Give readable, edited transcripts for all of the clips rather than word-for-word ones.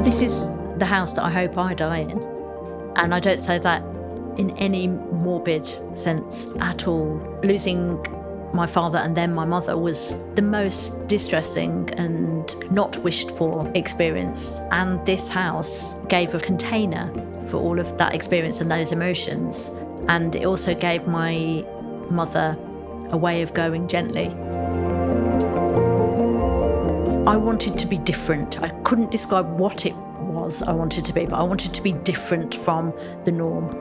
This is the house that I hope I die in. And I don't say that in any morbid sense at all. Losing my father and then my mother was the most distressing and not wished for experience. And this house gave a container for all of that experience and those emotions. And it also gave my mother a way of going gently. I wanted to be different. I couldn't describe what it was I wanted to be, but I wanted to be different from the norm.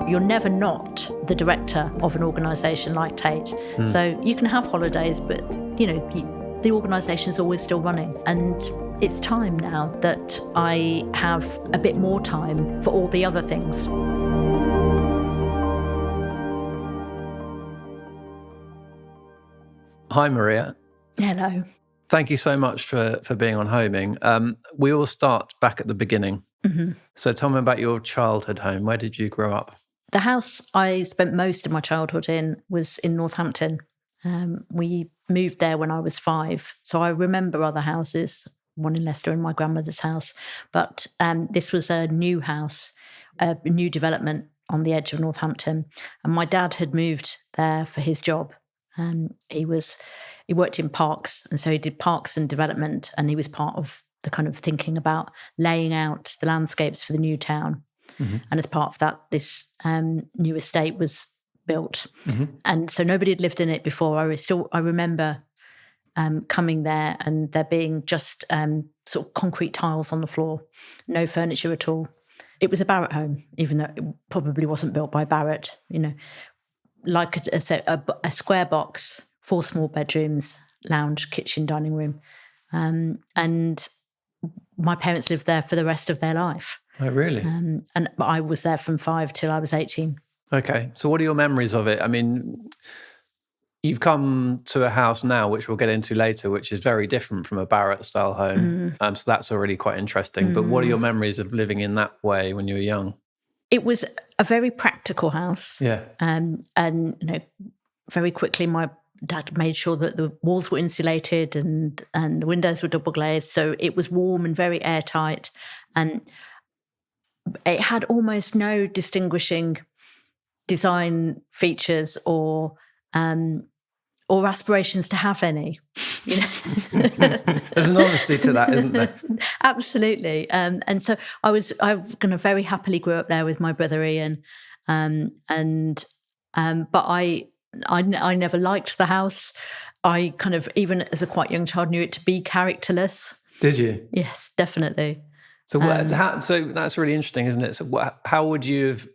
You're never not the director of an organisation like Tate. So you can have holidays, but, the organisation's always still running. And it's time now that I have a bit more time for all the other things. Hi, Maria. Hello. Thank you so much for being on Homing. We all start back at the beginning. Mm-hmm. So tell me about your childhood home. Where did you grow up? The house I spent most of my childhood in was in Northampton. We moved there when I was 5. So I remember other houses, one in Leicester and my grandmother's house. But this was a new house, a new development on the edge of Northampton. And my dad had moved there for his job. He worked in parks, and so he did parks and development, and he was part of the kind of thinking about laying out the landscapes for the new town. Mm-hmm. And as part of that, this new estate was built. Mm-hmm. And so nobody had lived in it before. I remember coming there and there being just sort of concrete tiles on the floor, no furniture at all. It was a Barratt home, even though it probably wasn't built by Barratt, like a square box, 4 small bedrooms, lounge, kitchen, dining room. And my parents lived there for the rest of their life. Oh, really? And I was there from 5 till I was 18. Okay. So what are your memories of it? I mean, you've come to a house now, which we'll get into later, which is very different from a Barratt-style home. So that's already quite interesting. But what are your memories of living in that way when you were young? It was a very practical house. Yeah. And very quickly my dad made sure that the walls were insulated and the windows were double glazed. So it was warm and very airtight. And it had almost no distinguishing design features or aspirations to have any. There's an honesty to that, isn't there? Absolutely. And so I very happily grew up there with my brother Ian. But I never liked the house. I kind of, even as a quite young child, knew it to be characterless. Did you? Yes, definitely. So so that's really interesting, isn't it? So how would you have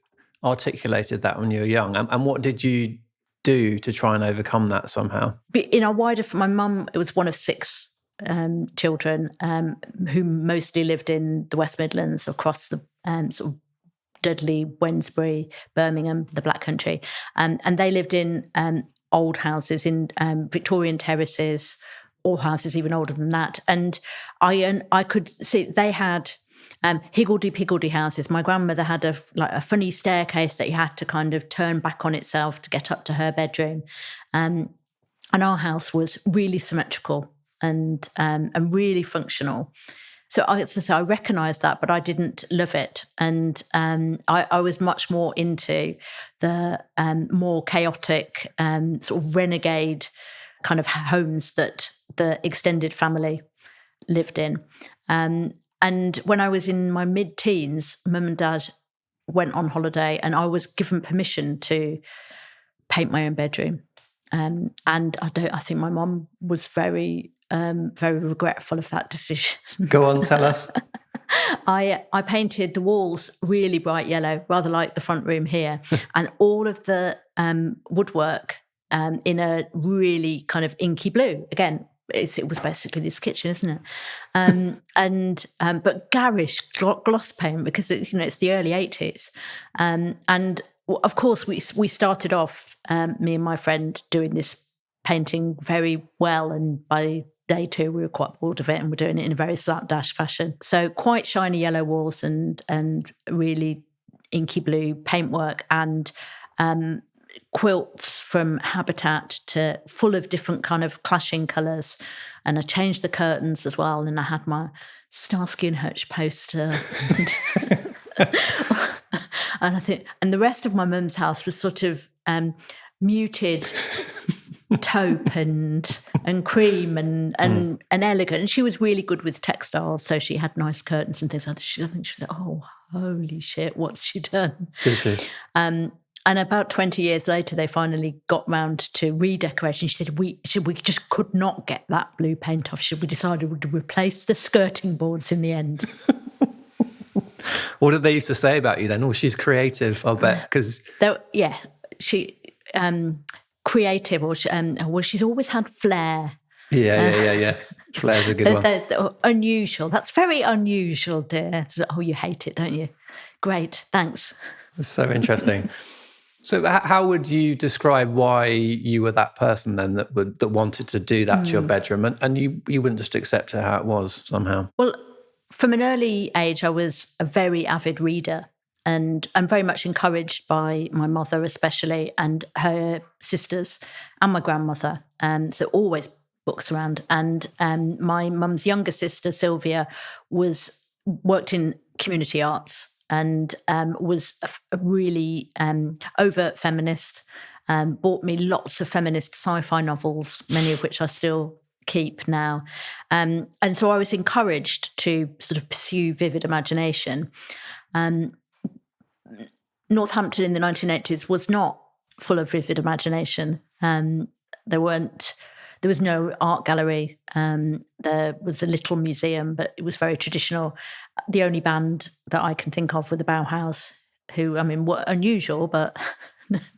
articulated that when you were young? And what did you do to try and overcome that somehow? In our wider, my mum, it was one of 6 children who mostly lived in the West Midlands, across the sort of Dudley, Wednesbury, Birmingham, the Black Country. And they lived in old houses, in Victorian terraces, or houses even older than that. And I could see they had higgledy-piggledy houses. My grandmother had a funny staircase that you had to kind of turn back on itself to get up to her bedroom. And our house was really symmetrical and really functional. So I recognised that, but I didn't love it. And I was much more into the more chaotic sort of renegade kind of homes that the extended family lived in. And when I was in my mid-teens, Mum and Dad went on holiday and I was given permission to paint my own bedroom. And I think my mum was very regretful of that decision. Go on, tell us. I painted the walls really bright yellow, rather like the front room here, and all of the woodwork in a really kind of inky blue. Again, it was basically this kitchen, isn't it? But garish gloss paint, because it's the early 80s, and of course we started off, me and my friend, doing this painting very well, and by day 2 we were quite bored of it and we're doing it in a very slapdash fashion. So quite shiny yellow walls and really inky blue paintwork, and quilts from Habitat to full of different kind of clashing colours. And I changed the curtains as well. And I had my Starsky and Hutch poster. And I think, and the rest of my mum's house was sort of muted taupe and cream and elegant. And she was really good with textiles, so she had nice curtains and things like that. I think she said, "Oh, holy shit, what's she done?" And about 20 years later, they finally got round to redecoration. She said, we just could not get that blue paint off. We decided we'd replace the skirting boards in the end. What did they used to say about you then? Oh, she's creative, I'll bet. Because she creative, or she's always had flair. Yeah. Flair's a good one. They're unusual. That's very unusual, dear. Oh, you hate it, don't you? Great, thanks. That's so interesting. So how would you describe why you were that person then that wanted to do that to your bedroom, and you wouldn't just accept it how it was somehow? Well, from an early age, I was a very avid reader, and I'm very much encouraged by my mother especially, and her sisters, and my grandmother. So always books around. And my mum's younger sister, Sylvia, worked in community arts, and was a really overt feminist, bought me lots of feminist sci-fi novels, many of which I still keep now. And so I was encouraged to sort of pursue vivid imagination. Northampton in the 1980s was not full of vivid imagination. There was no art gallery. There was a little museum, but it was very traditional. The only band that I can think of were the Bauhaus, who, I mean, were unusual, but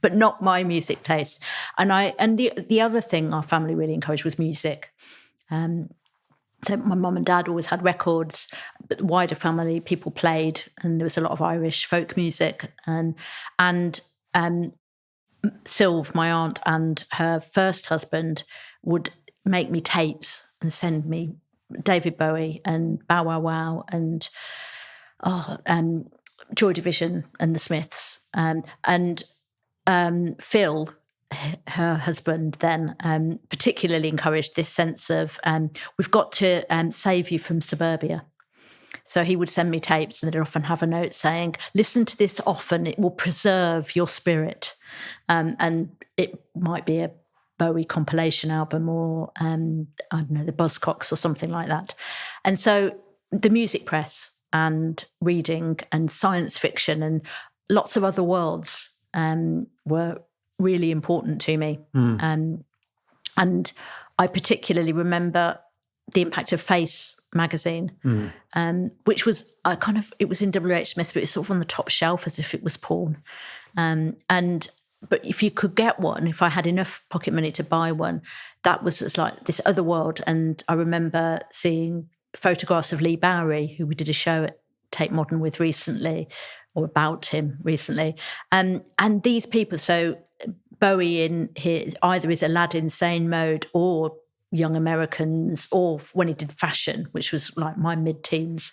not my music taste. And the other thing our family really encouraged was music. So my mum and dad always had records, but the wider family, people played, and there was a lot of Irish folk music. And Sylv, my aunt, and her first husband would make me tapes and send me David Bowie and Bow Wow Wow and Joy Division and the Smiths. And Phil, her husband, then particularly encouraged this sense of we've got to save you from suburbia. So he would send me tapes, and they'd often have a note saying, "Listen to this often; it will preserve your spirit." And it might be a Bowie compilation album, or I don't know, the Buzzcocks or something like that. And so the music press and reading and science fiction and lots of other worlds were really important to me. And I particularly remember the impact of Face magazine, which was it was in W.H. Smith, but it's sort of on the top shelf as if it was porn. But if you could get one, if I had enough pocket money to buy one, that was just like this other world. And I remember seeing photographs of Lee Bowery, who we did a show at Tate Modern with recently, or about him recently. And these people, so Bowie in either his Aladdin Sane mode or Young Americans, or when he did fashion, which was like my mid-teens.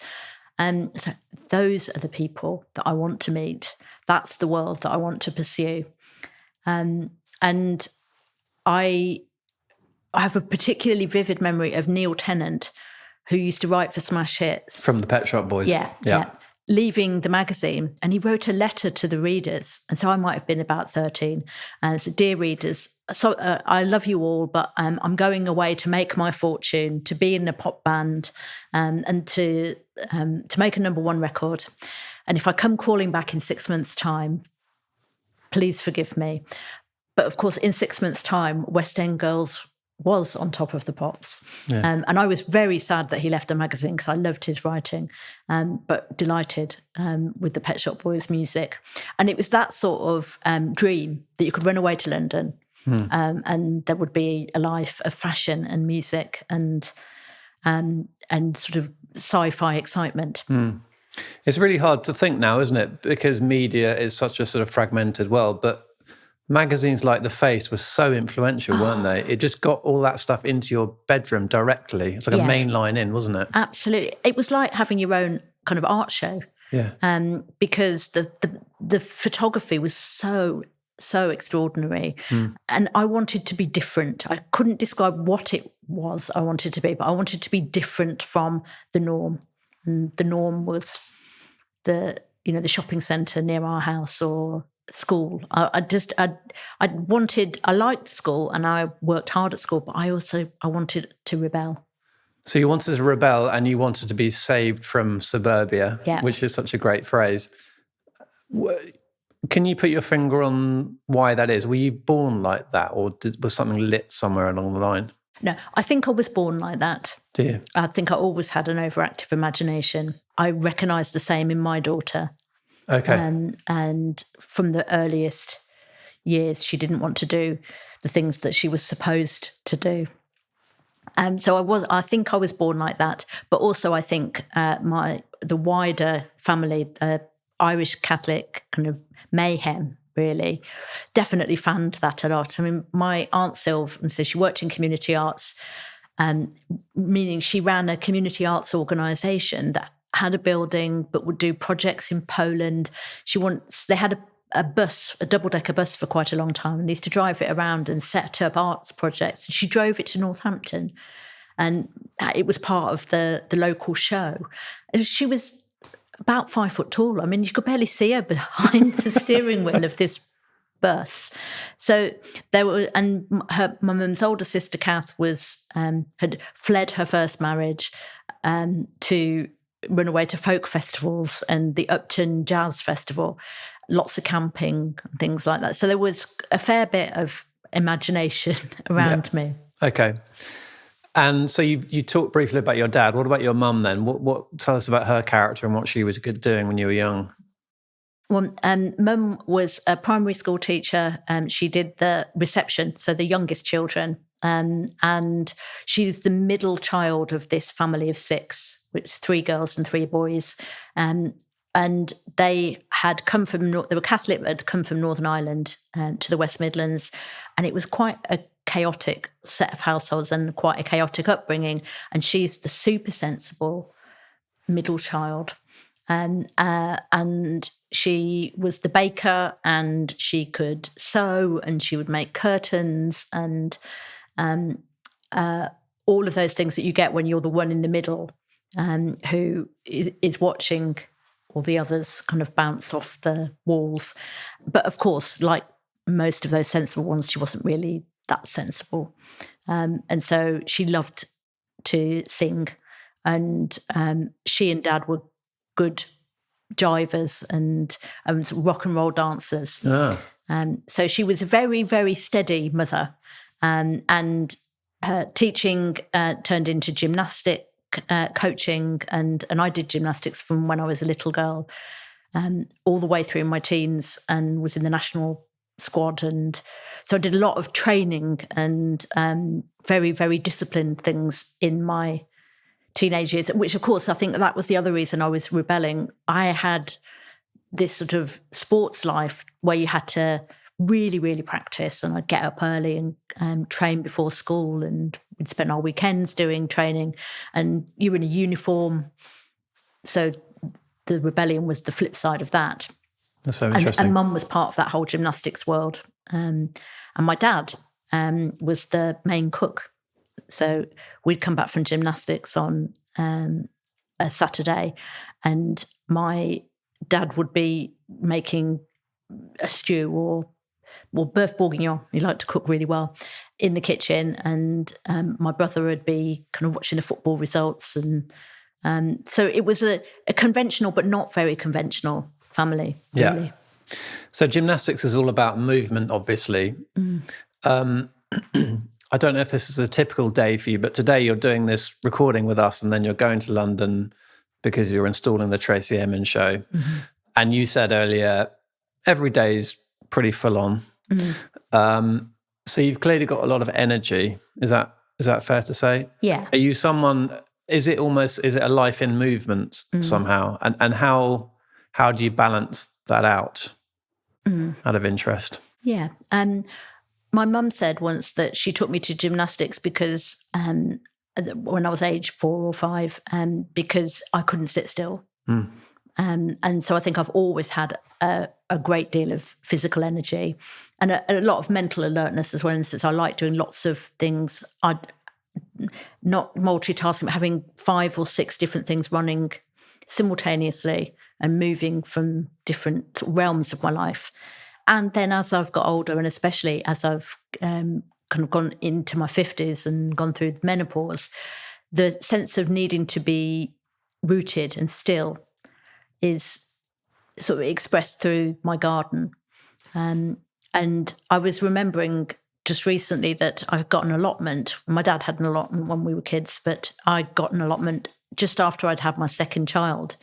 So those are the people that I want to meet. That's the world that I want to pursue. And I have a particularly vivid memory of Neil Tennant, who used to write for Smash Hits. From the Pet Shop Boys. Yeah. Leaving the magazine, and he wrote a letter to the readers. And so I might have been about 13. And so, dear readers, so I love you all, but I'm going away to make my fortune, to be in a pop band, and to make a number one record. And if I come crawling back in 6 months' time, please forgive me. But of course, in 6 months' time, West End Girls was on top of the pops. Yeah. And I was very sad that he left the magazine because I loved his writing, but delighted with the Pet Shop Boys music. And it was that sort of dream that you could run away to London and there would be a life of fashion and music and sort of sci-fi excitement. It's really hard to think now, isn't it? Because media is such a sort of fragmented world, but magazines like The Face were so influential, weren't they? It just got all that stuff into your bedroom directly. It's like a main line in, wasn't it? Absolutely. It was like having your own kind of art show. Yeah. Because the photography was so so extraordinary. And I wanted to be different. I couldn't describe what it was I wanted to be, but I wanted to be different from the norm. And the norm was the shopping centre near our house or school. I liked school and I worked hard at school, but I wanted to rebel. So you wanted to rebel and you wanted to be saved from suburbia, which is such a great phrase. Can you put your finger on why that is? Were you born like that, or was something lit somewhere along the line? No, I think I was born like that. Do you? I think I always had an overactive imagination. I recognised the same in my daughter. Okay. And from the earliest years, she didn't want to do the things that she was supposed to do. So I think I was born like that. But also I think the wider family, Irish Catholic kind of mayhem, really, definitely fanned that a lot. I mean, my Aunt Sylv, so she worked in community arts, meaning she ran a community arts organisation that had a building but would do projects in Poland. They had a bus, a double-decker bus for quite a long time, and they used to drive it around and set up arts projects. And she drove it to Northampton, and it was part of the local show. And she was about 5 foot tall. I mean, you could barely see her behind the steering wheel of this bus. So my mum's older sister Kath had fled her first marriage to run away to folk festivals and the Upton Jazz Festival, lots of camping and things like that. So there was a fair bit of imagination around me. Okay. And so you talked briefly about your dad. What about your mum then? What tell us about her character and what she was doing when you were young? Well, Mum was a primary school teacher. She did the reception, so the youngest children. And she was the middle child of this family of 6, which 3 girls and 3 boys. And they had come from, they were Catholic, but had come from Northern Ireland to the West Midlands. And it was quite a chaotic set of households and quite a chaotic upbringing. And she's the super sensible middle child. And she was the baker, and she could sew, and she would make curtains, and all of those things that you get when you're the one in the middle who is watching all the others kind of bounce off the walls. But of course, like most of those sensible ones, she wasn't really that sensible. And so she loved to sing, and she and Dad were good jivers and rock and roll dancers. So she was a very, very steady mother. And her teaching turned into gymnastic coaching, and I did gymnastics from when I was a little girl, all the way through my teens, and was in the national squad. And so I did a lot of training and very, very disciplined things in my teenage years, which of course I think that was the other reason I was rebelling. I had this sort of sports life where you had to really, really practice, and I'd get up early and train before school, and we'd spend our weekends doing training, and you were in a uniform. So the rebellion was the flip side of that. That's so interesting. And Mum was part of that whole gymnastics world. And my dad was the main cook. So we'd come back from gymnastics on a Saturday, and my dad would be making a stew or beurre bourguignon. He liked to cook really well in the kitchen, and my brother would be kind of watching the football results. And so it was a conventional but not very conventional family, really. Yeah. So gymnastics is all about movement, obviously. I don't know if this is a typical day for you, but today you're doing this recording with us, and then you're going to London because you're installing the Tracy Emin show. Mm-hmm. And you said earlier, every day's pretty full on. Mm-hmm. So you've clearly got a lot of energy. Is that fair to say? Yeah. Are you someone, is it a life in movement somehow? And how do you balance that out out of interest? Yeah. My mum said once that she took me to gymnastics because when I was age 4 or 5, because I couldn't sit still. And so I think I've always had a great deal of physical energy and a lot of mental alertness as well. And since I like doing lots of things, I'd not multitasking, but having 5 or 6 different things running simultaneously and moving from different realms of my life. And then as I've got older, and especially as I've kind of gone into my 50s and gone through menopause, the sense of needing to be rooted and still is sort of expressed through my garden. And I was remembering just recently that I got an allotment. My dad had an allotment when we were kids, but I got an allotment just after I'd had my second child.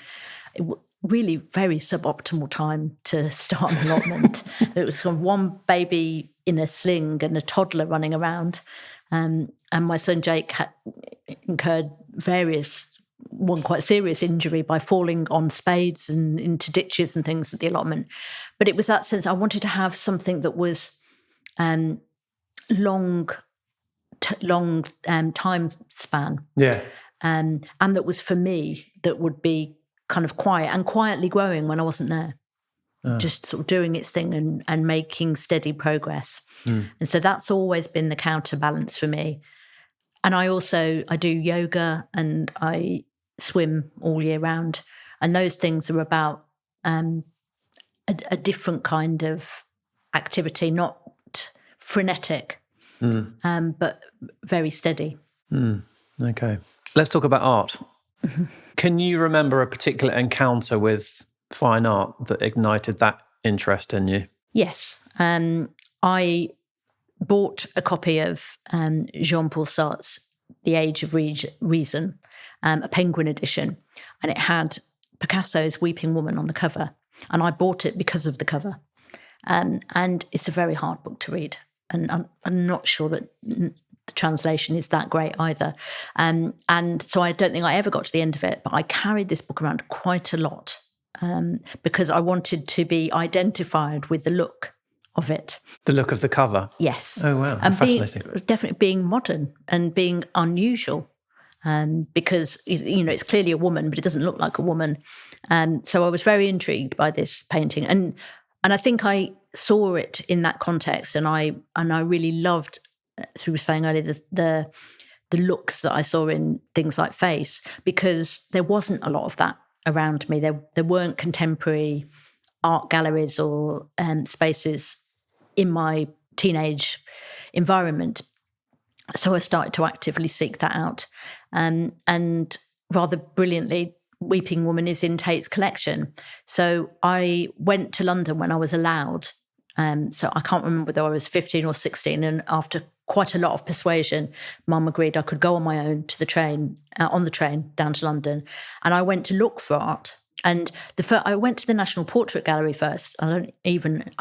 Really very suboptimal time to start an allotment. It was kind of one baby in a sling and a toddler running around. And my son Jake had incurred one quite serious injury by falling on spades and into ditches and things at the allotment. But it was that sense I wanted to have something that was long time span. Yeah. And that was for me, that would be kind of quiet and quietly growing when I wasn't there. Just sort of doing its thing and making steady progress. And so that's always been the counterbalance for me. And I do yoga and I swim all year round. And those things are about a different kind of activity, not frenetic, but very steady. Okay. Let's talk about art. Can you remember a particular encounter with fine art that ignited that interest in you? Yes. I bought a copy of Jean-Paul Sartre's The Age of Reason, a Penguin edition, and it had Picasso's Weeping Woman on the cover. And I bought it because of the cover. And it's a very hard book to read. And I'm not sure that the translation is that great either. And so I don't think I ever got to the end of it, but I carried this book around quite a lot because I wanted to be identified with the look of it. The look of the cover? Yes. Oh, wow. And fascinating. Definitely being modern and being unusual. Because, it's clearly a woman, but it doesn't look like a woman. So I was very intrigued by this painting. And I think I saw it in that context, and I really loved, as we were saying earlier, the looks that I saw in things like Face, because there wasn't a lot of that around me. There weren't contemporary art galleries or spaces in my teenage environment. So I started to actively seek that out. And rather brilliantly, Weeping Woman is in Tate's collection. So I went to London when I was allowed. So I can't remember whether I was 15 or 16. And after quite a lot of persuasion, Mum agreed I could go on my own to the train, on the train down to London. And I went to look for art. And I went to the National Portrait Gallery first. I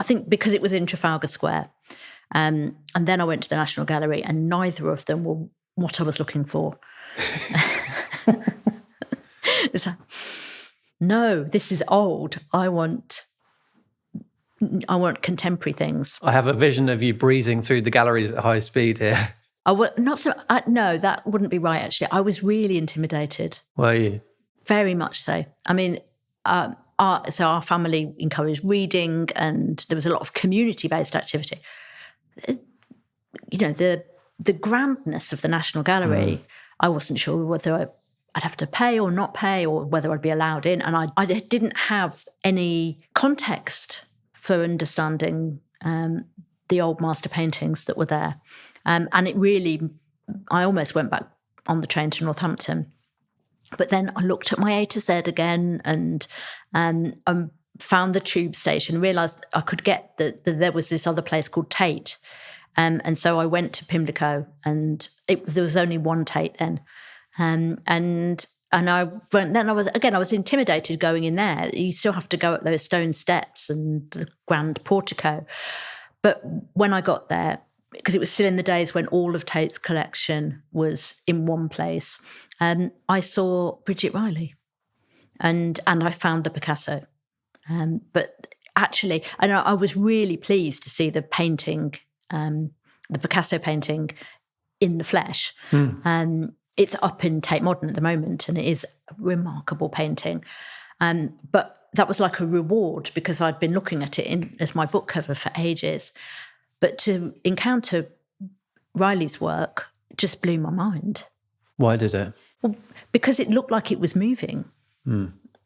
think because it was in Trafalgar Square. And then I went to the National Gallery, and neither of them were what I was looking for. It's like, no, this is old. I want contemporary things. I have a vision of you breezing through the galleries at high speed here. No, that wouldn't be right, actually. I was really intimidated. Were you? Very much so. I mean, so our family encouraged reading, and there was a lot of community-based activity. The grandness of the National Gallery, I wasn't sure whether I'd have to pay or not pay, or whether I'd be allowed in. And I didn't have any context for understanding the old master paintings that were there. And I almost went back on the train to Northampton. But then I looked at my A to Z again and found the tube station, realised I could get that there was this other place called Tate. And so I went to Pimlico, and there was only one Tate then. And I went, then I was intimidated going in there. You still have to go up those stone steps and the grand portico. But when I got there, because it was still in the days when all of Tate's collection was in one place, I saw Bridget Riley, and I found the Picasso. But actually, and I was really pleased to see the painting, the Picasso painting, in the flesh. It's up in Tate Modern at the moment, and it is a remarkable painting. But that was like a reward because I'd been looking at it as my book cover for ages. But to encounter Riley's work just blew my mind. Why did it? Well, because it looked like it was moving.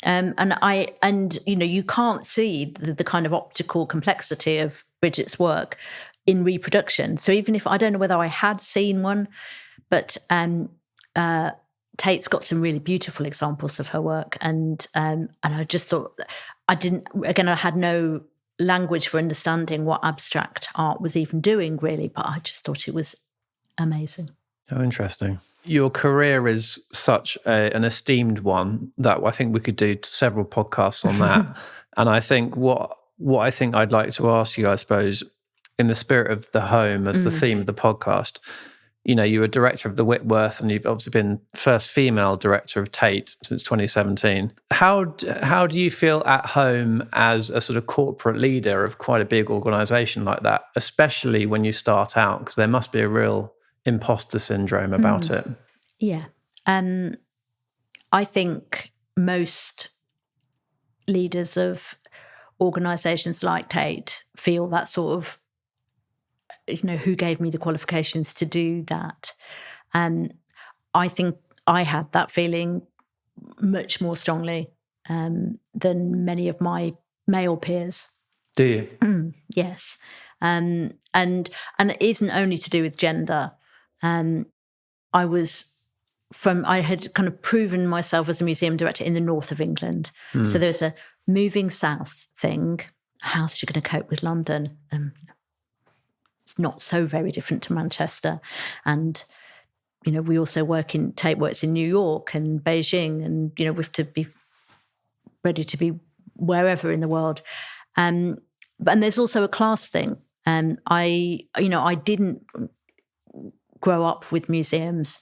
And you can't see the kind of optical complexity of Bridget's work in reproduction. So even if I don't know whether I had seen one, but Tate's got some really beautiful examples of her work, and I just thought I had no language for understanding what abstract art was even doing, really, but I just thought it was amazing. Oh, interesting. Your career is such an esteemed one that I think we could do several podcasts on that. And I think what I think I'd like to ask you, I suppose, in the spirit of the home as the theme of the podcast, you were director of the Whitworth, and you've obviously been first female director of Tate since 2017. How do you feel at home as a sort of corporate leader of quite a big organisation like that, especially when you start out? Because there must be a real imposter syndrome about it. Yeah. I think most leaders of organisations like Tate feel that sort of, who gave me the qualifications to do that? I think I had that feeling much more strongly than many of my male peers. Do you? Yes. And it isn't only to do with gender. I had kind of proven myself as a museum director in the north of England. So there's a moving south thing. How's you going to cope with London? It's not so very different to Manchester. And, we also Tate works in New York and Beijing, and, we have to be ready to be wherever in the world. And there's also a class thing. I didn't grow up with museums.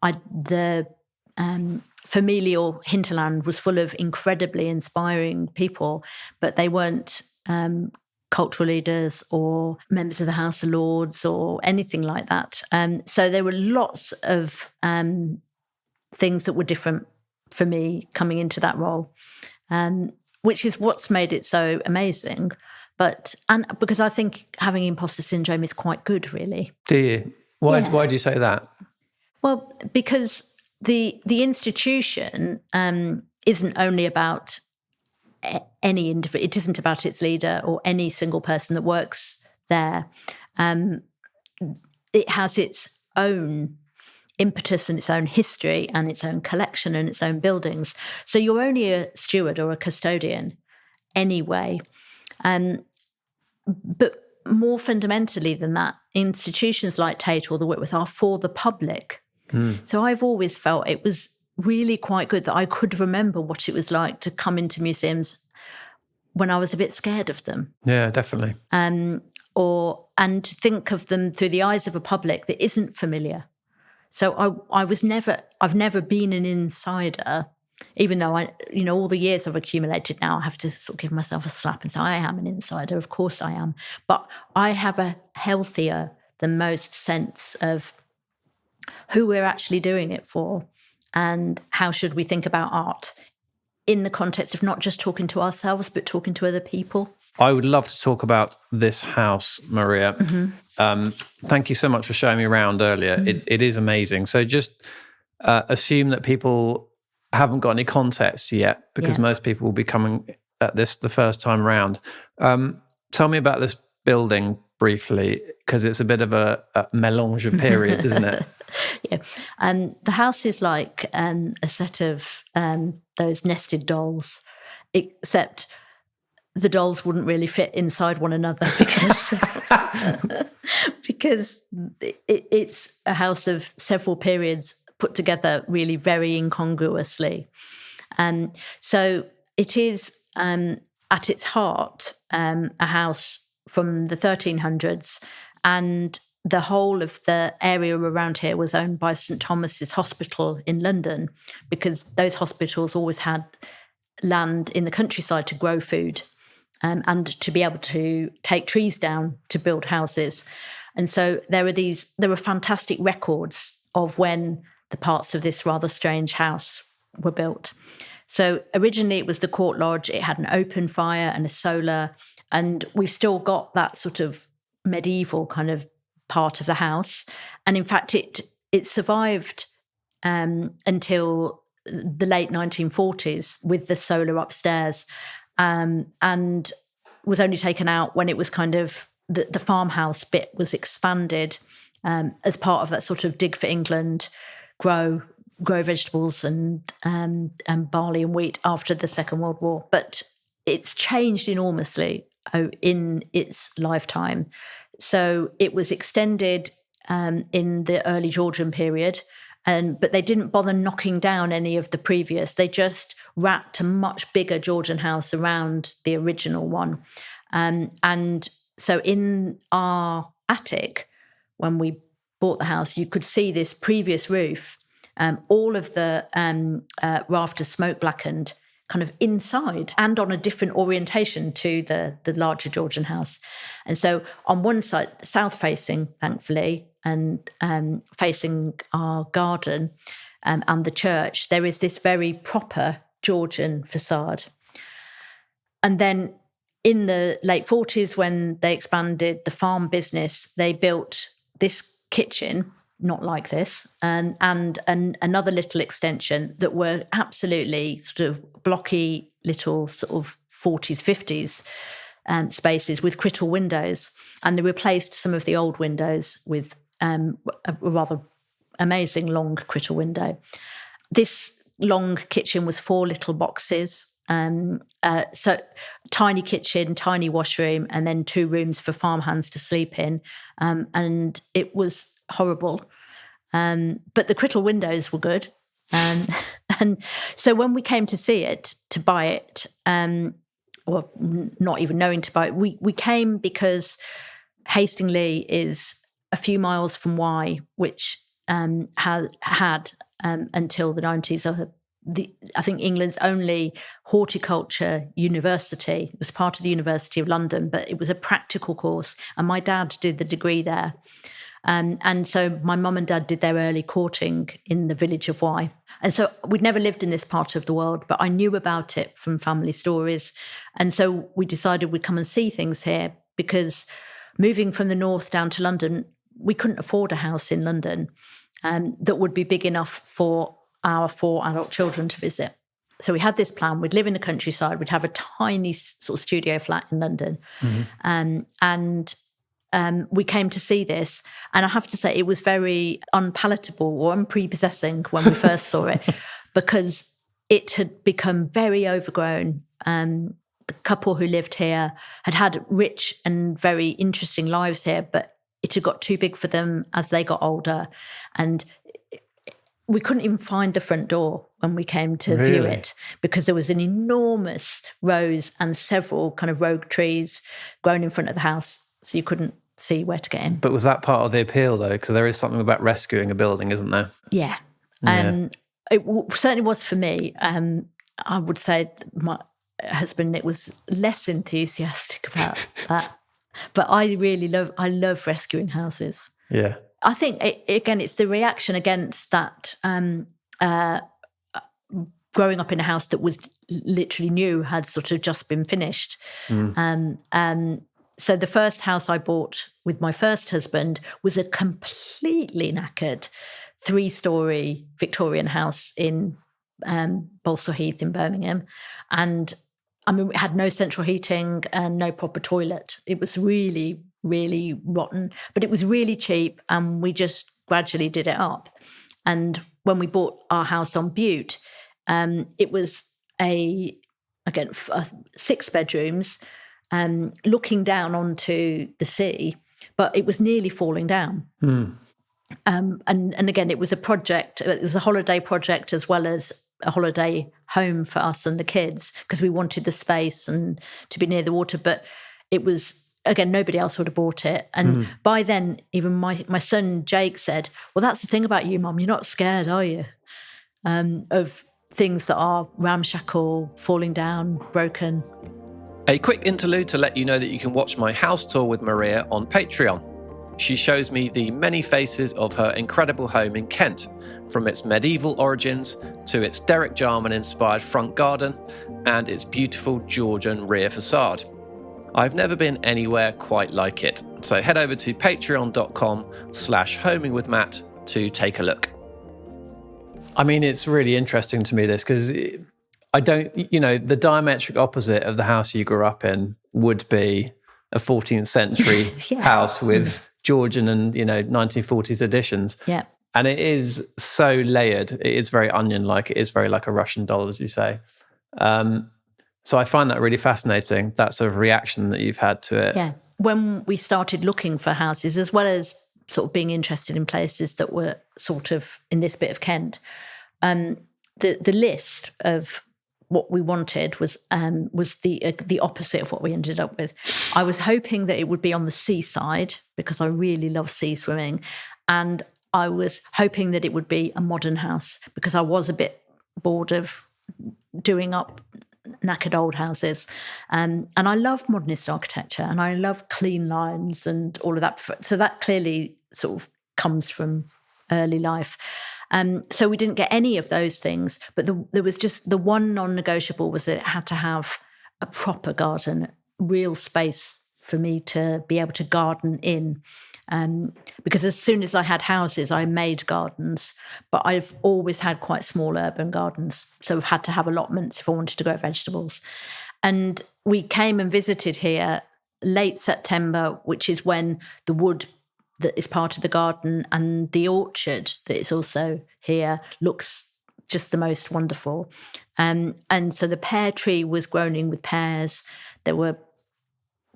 The familial hinterland was full of incredibly inspiring people, but they weren't cultural leaders or members of the House of Lords or anything like that. So there were lots of things that were different for me coming into that role, which is what's made it so amazing. And because I think having imposter syndrome is quite good, really. Do you? Why do you say that? Well, because the institution isn't only about any individual. It isn't about its leader or any single person that works there. It has its own impetus and its own history and its own collection and its own buildings. So you're only a steward or a custodian anyway. But more fundamentally than that, institutions like Tate or the Whitworth are for the public. So I've always felt it was really quite good that I could remember what it was like to come into museums when I was a bit scared of them. Yeah, definitely. And to think of them through the eyes of a public that isn't familiar. So I've never been an insider, even though all the years I've accumulated now, I have to sort of give myself a slap and say, I am an insider. Of course I am. But I have a healthier than most sense of who we're actually doing it for and how should we think about art in the context of not just talking to ourselves, but talking to other people. I would love to talk about this house, Maria. Thank you so much for showing me around earlier. It is amazing. So just assume that people haven't got any context yet, because most people will be coming at this the first time around. Tell me about this building briefly, because it's a bit of a melange of periods, isn't it? Yeah. The house is like a set of those nested dolls, except the dolls wouldn't really fit inside one another because it's a house of several periods put together really very incongruously. So it is, at its heart, a house from the 1300s, and the whole of the area around here was owned by St Thomas's Hospital in London, because those hospitals always had land in the countryside to grow food and to be able to take trees down to build houses. And so there were fantastic records of when the parts of this rather strange house were built. So originally it was the court lodge. It had an open fire and a solar, and we've still got that sort of medieval kind of part of the house. And in fact, it survived until the late 1940s with the solar upstairs, and was only taken out when it was kind of the farmhouse bit was expanded as part of that sort of dig for England, grow vegetables and barley and wheat after the Second World War. But it's changed enormously in its lifetime. So it was extended in the early Georgian period, but they didn't bother knocking down any of the previous. They just wrapped a much bigger Georgian house around the original one. And so in our attic, when we bought the house, you could see this previous roof, all of the rafters smoke blackened, kind of inside and on a different orientation to the larger Georgian house. And so on one side, south facing, thankfully, and facing our garden and the church, there is this very proper Georgian facade. And then in the late 40s, when they expanded the farm business, they built this kitchen, not like this, and another little extension that were absolutely sort of blocky little sort of 40s, 50s spaces with Crittal windows. And they replaced some of the old windows with a rather amazing long Crittal window. This long kitchen was 4 little boxes. So tiny kitchen, tiny washroom, and then 2 rooms for farmhands to sleep in. And it was horrible. But the Crittal windows were good. And so when we came to see it, to buy it, or not even knowing to buy it, we came because Hastingly is a few miles from Wye, which had until the 90s I think England's only horticulture university. It was part of the University of London, but it was a practical course. And my dad did the degree there. And so my mum and dad did their early courting in the village of Wye. And so we'd never lived in this part of the world, but I knew about it from family stories. And so we decided we'd come and see things here, because moving from the north down to London, we couldn't afford a house in London that would be big enough for our 4 adult children to visit. So we had this plan. We'd live in the countryside. We'd have a tiny sort of studio flat in London. And we came to see this. And I have to say, it was very unpalatable or unprepossessing when we first saw it, because it had become very overgrown. The couple who lived here had rich and very interesting lives here, but it had got too big for them as they got older. And we couldn't even find the front door when we came to view it, because there was an enormous rose and several kind of rogue trees grown in front of the house. So you couldn't see where to get in. But was that part of the appeal, though? Because there is something about rescuing a building, isn't there? Yeah. It certainly was for me. I would say my husband, it was less enthusiastic about that. But I love rescuing houses. Yeah. I think, it's the reaction against that growing up in a house that was literally new, had sort of just been finished. So the first house I bought with my first husband was a completely knackered 3-story Victorian house in Balshaw Heath in Birmingham. And I mean, it had no central heating and no proper toilet. It was really, really rotten, but it was really cheap, and we just gradually did it up. And when we bought our house on Bute, it was 6 bedrooms, looking down onto the sea, but it was nearly falling down. And again, it was a project. It was a holiday project as well as a holiday home for us and the kids, because we wanted the space and to be near the water. But it was, again, nobody else would have bought it. And by then, even my son Jake said, "Well, that's the thing about you, Mum. You're not scared, are you, of things that are ramshackle, falling down, broken?" A quick interlude to let you know that you can watch my house tour with Maria on Patreon. she shows me the many faces of her incredible home in Kent, from its medieval origins to its Derek Jarman-inspired front garden and its beautiful Georgian rear facade. I've never been anywhere quite like it, so head over to patreon.com/homingwithmatt to take a look. I mean, it's really interesting to me, this, because I don't, the diametric opposite of the house you grew up in would be a 14th century house with Georgian and, 1940s additions. Yeah. And it is so layered. It is very onion-like. It is very like a Russian doll, as you say. So I find that really fascinating, that sort of reaction that you've had to it. Yeah. When we started looking for houses, as well as sort of being interested in places that were sort of in this bit of Kent, the list of what we wanted was the opposite of what we ended up with. I was hoping that it would be on the seaside because I really love sea swimming, and I was hoping that it would be a modern house because I was a bit bored of doing up knackered old houses. And I love modernist architecture and I love clean lines and all of that. So that clearly sort of comes from early life. So we didn't get any of those things, but there was just the one non-negotiable was that it had to have a proper garden, real space for me to be able to garden in. Because as soon as I had houses, I made gardens, but I've always had quite small urban gardens. So I've had to have allotments if I wanted to grow vegetables. And we came and visited here late September, which is when the wood that is part of the garden and the orchard that is also here looks just the most wonderful. And so the pear tree was growing with pears. There were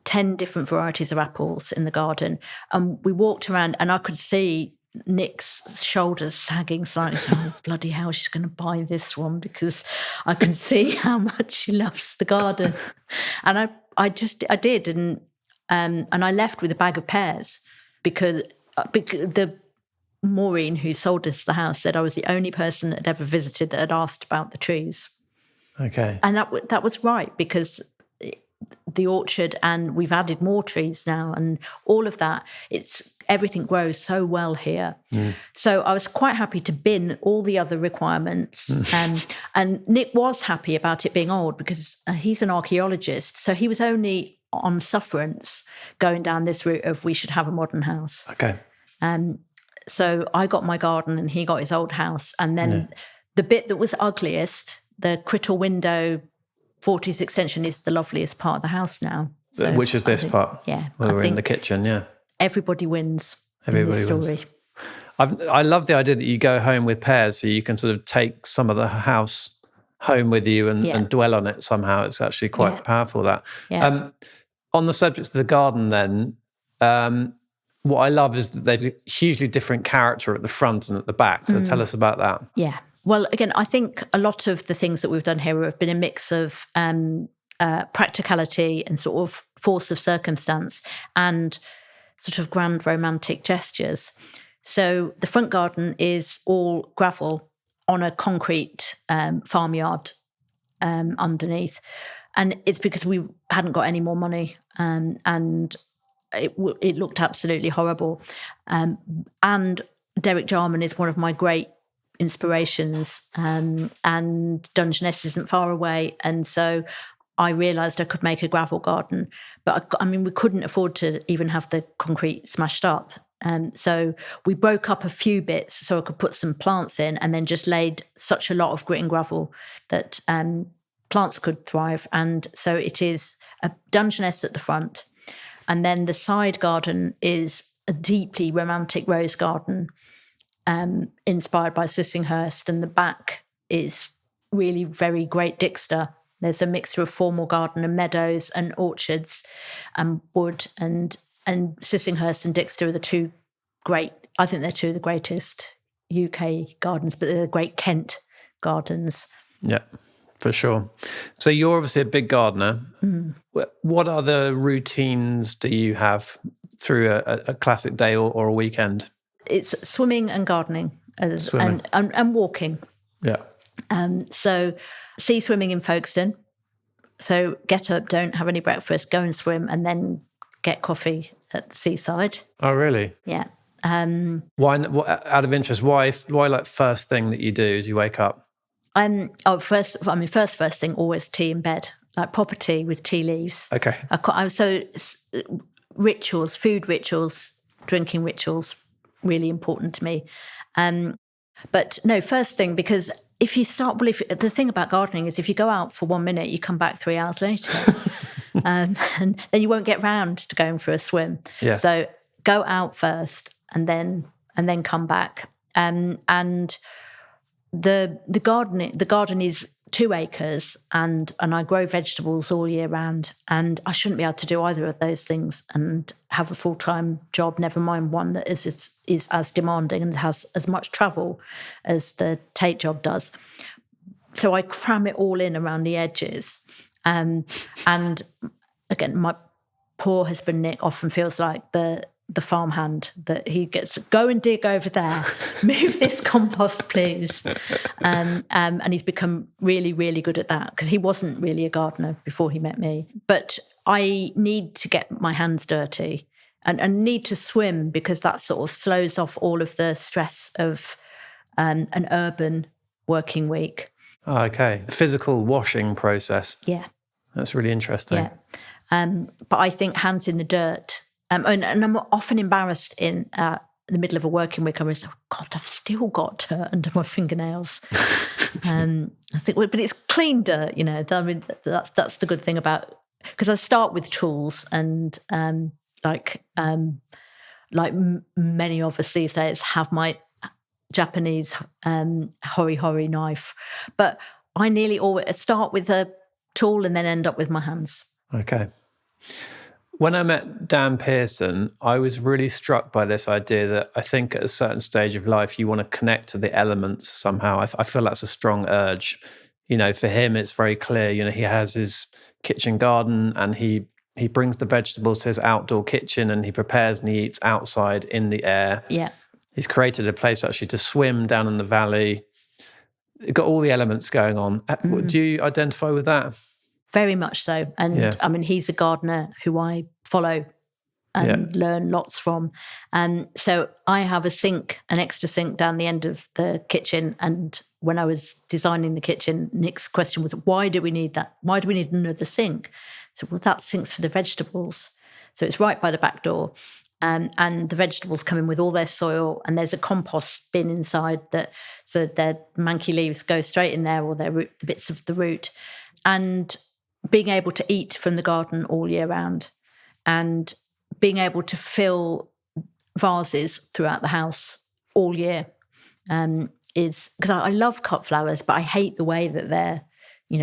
10 different varieties of apples in the garden. And we walked around and I could see Nick's shoulders sagging slightly. Oh, bloody hell, she's going to buy this one because I can see how much she loves the garden. And I did. And I left with a bag of pears because the Maureen who sold us the house said I was the only person that had ever visited that had asked about the trees. Okay. And that was right because the orchard, and we've added more trees now and all of that, everything grows so well here. So I was quite happy to bin all the other requirements. And Nick was happy about it being old because he's an archaeologist, so he was only on sufferance going down this route of we should have a modern house. Okay. So I got my garden and he got his old house, and then the bit that was ugliest, the Crittal window 40s extension, is the loveliest part of the house now. So which is this part? Yeah. Where we're in the kitchen, yeah. Everybody wins Everybody in this story. Wins. I love the idea that you go home with pears so you can sort of take some of the house home with you and dwell on it somehow. It's actually quite powerful, that. Yeah. On the subject of the garden then, what I love is that they've got hugely different character at the front and at the back. So tell us about that. Yeah. Well, again, I think a lot of the things that we've done here have been a mix of practicality and sort of force of circumstance and sort of grand romantic gestures. So the front garden is all gravel on a concrete farmyard underneath. And it's because we hadn't got any more money and it looked absolutely horrible. And Derek Jarman is one of my great inspirations, and Dungeness isn't far away. And so I realised I could make a gravel garden. But we couldn't afford to even have the concrete smashed up. So we broke up a few bits so I could put some plants in and then just laid such a lot of grit and gravel that plants could thrive. And so it is a Dungeness at the front. And then the side garden is a deeply romantic rose garden inspired by Sissinghurst. And the back is really very Great Dixter. There's a mixture of formal garden and meadows and orchards and wood. And Sissinghurst and Dixter are the two great, I think they're two of the greatest UK gardens, but they're the great Kent gardens. Yeah, for sure. So you're obviously a big gardener. What other routines do you have through a classic day or a weekend? It's swimming and gardening Swimming. And walking. Yeah. So sea swimming in Folkestone. So get up, don't have any breakfast, go and swim, and then get coffee at the seaside. Oh, really? Yeah. Why? Out of interest, why like first thing that you do is you wake up? First thing, always tea in bed, like proper tea with tea leaves. Okay. Rituals, food rituals, drinking rituals, really important to me. But no, first thing, because if you start, the thing about gardening is if you go out for 1 minute, you come back 3 hours later. And then you won't get round to going for a swim. Yeah. So go out first and then come back. And the garden is 2 acres and I grow vegetables all year round, and I shouldn't be able to do either of those things and have a full-time job, never mind one that is as demanding and has as much travel as the Tate job does. So I cram it all in around the edges. And again, my poor husband Nick often feels like the farmhand that he gets, go and dig over there, move this compost, please. And he's become really, really good at that because he wasn't really a gardener before he met me. But I need to get my hands dirty and need to swim because that sort of slows off all of the stress of an urban working week. Oh, okay. The physical washing process. Yeah. That's really interesting. Yeah. But I think hands in the dirt. And I'm often embarrassed in the middle of a working week. I was like, oh God, I've still got dirt under my fingernails. I think, well, but it's clean dirt, I mean, that's the good thing about, because I start with tools and like many of us these days have my Japanese hori knife, but I nearly always start with a tool and then end up with my hands. Okay. When I met Dan Pearson, I was really struck by this idea that I think at a certain stage of life, you want to connect to the elements somehow. I feel that's a strong urge. For him, it's very clear, he has his kitchen garden and he brings the vegetables to his outdoor kitchen and he prepares and he eats outside in the air. Yeah. He's created a place actually to swim down in the valley. It's got all the elements going on. Do you identify with that? Very much so. And yeah. I mean, he's a gardener who I follow and learn lots from. So I have an extra sink down the end of the kitchen. And when I was designing the kitchen, Nick's question was, why do we need that? Why do we need another sink? So, well, that sink's for the vegetables. So it's right by the back door. And the vegetables come in with all their soil, and there's a compost bin inside so their manky leaves go straight in there, or the bits of the root. And being able to eat from the garden all year round and being able to fill vases throughout the house all year is, because I love cut flowers, but I hate the way that they're,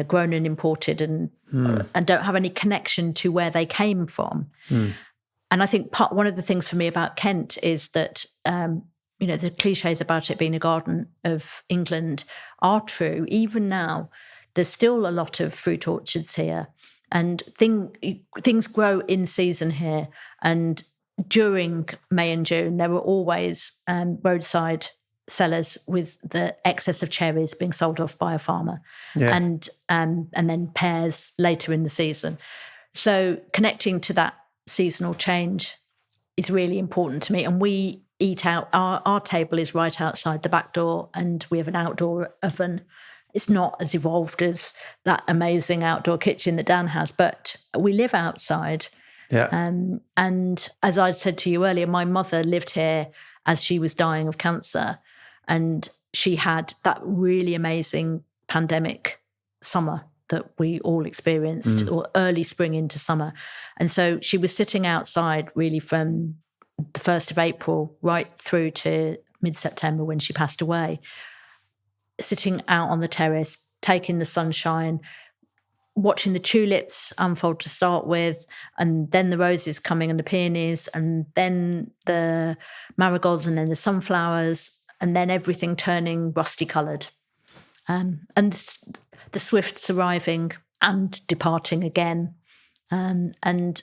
grown and imported and don't have any connection to where they came from. And I think one of the things for me about Kent is that, the cliches about it being a garden of England are true. Even now, there's still a lot of fruit orchards here, and things grow in season here. And during May and June, there were always roadside sellers with the excess of cherries being sold off by a farmer, and then pears later in the season. So connecting to that seasonal change is really important to me. And we eat out. Our table is right outside the back door, and we have an outdoor oven. It's not as evolved as that amazing outdoor kitchen that Dan has, but we live outside. Yeah. And as I said to you earlier, my mother lived here as she was dying of cancer, and she had that really amazing pandemic summer that we all experienced, or early spring into summer. And so she was sitting outside really from the 1st of April right through to mid-September when she passed away, sitting out on the terrace, taking the sunshine, watching the tulips unfold to start with, and then the roses coming and the peonies, and then the marigolds, and then the sunflowers, and then everything turning rusty coloured. And the swifts arriving and departing again, and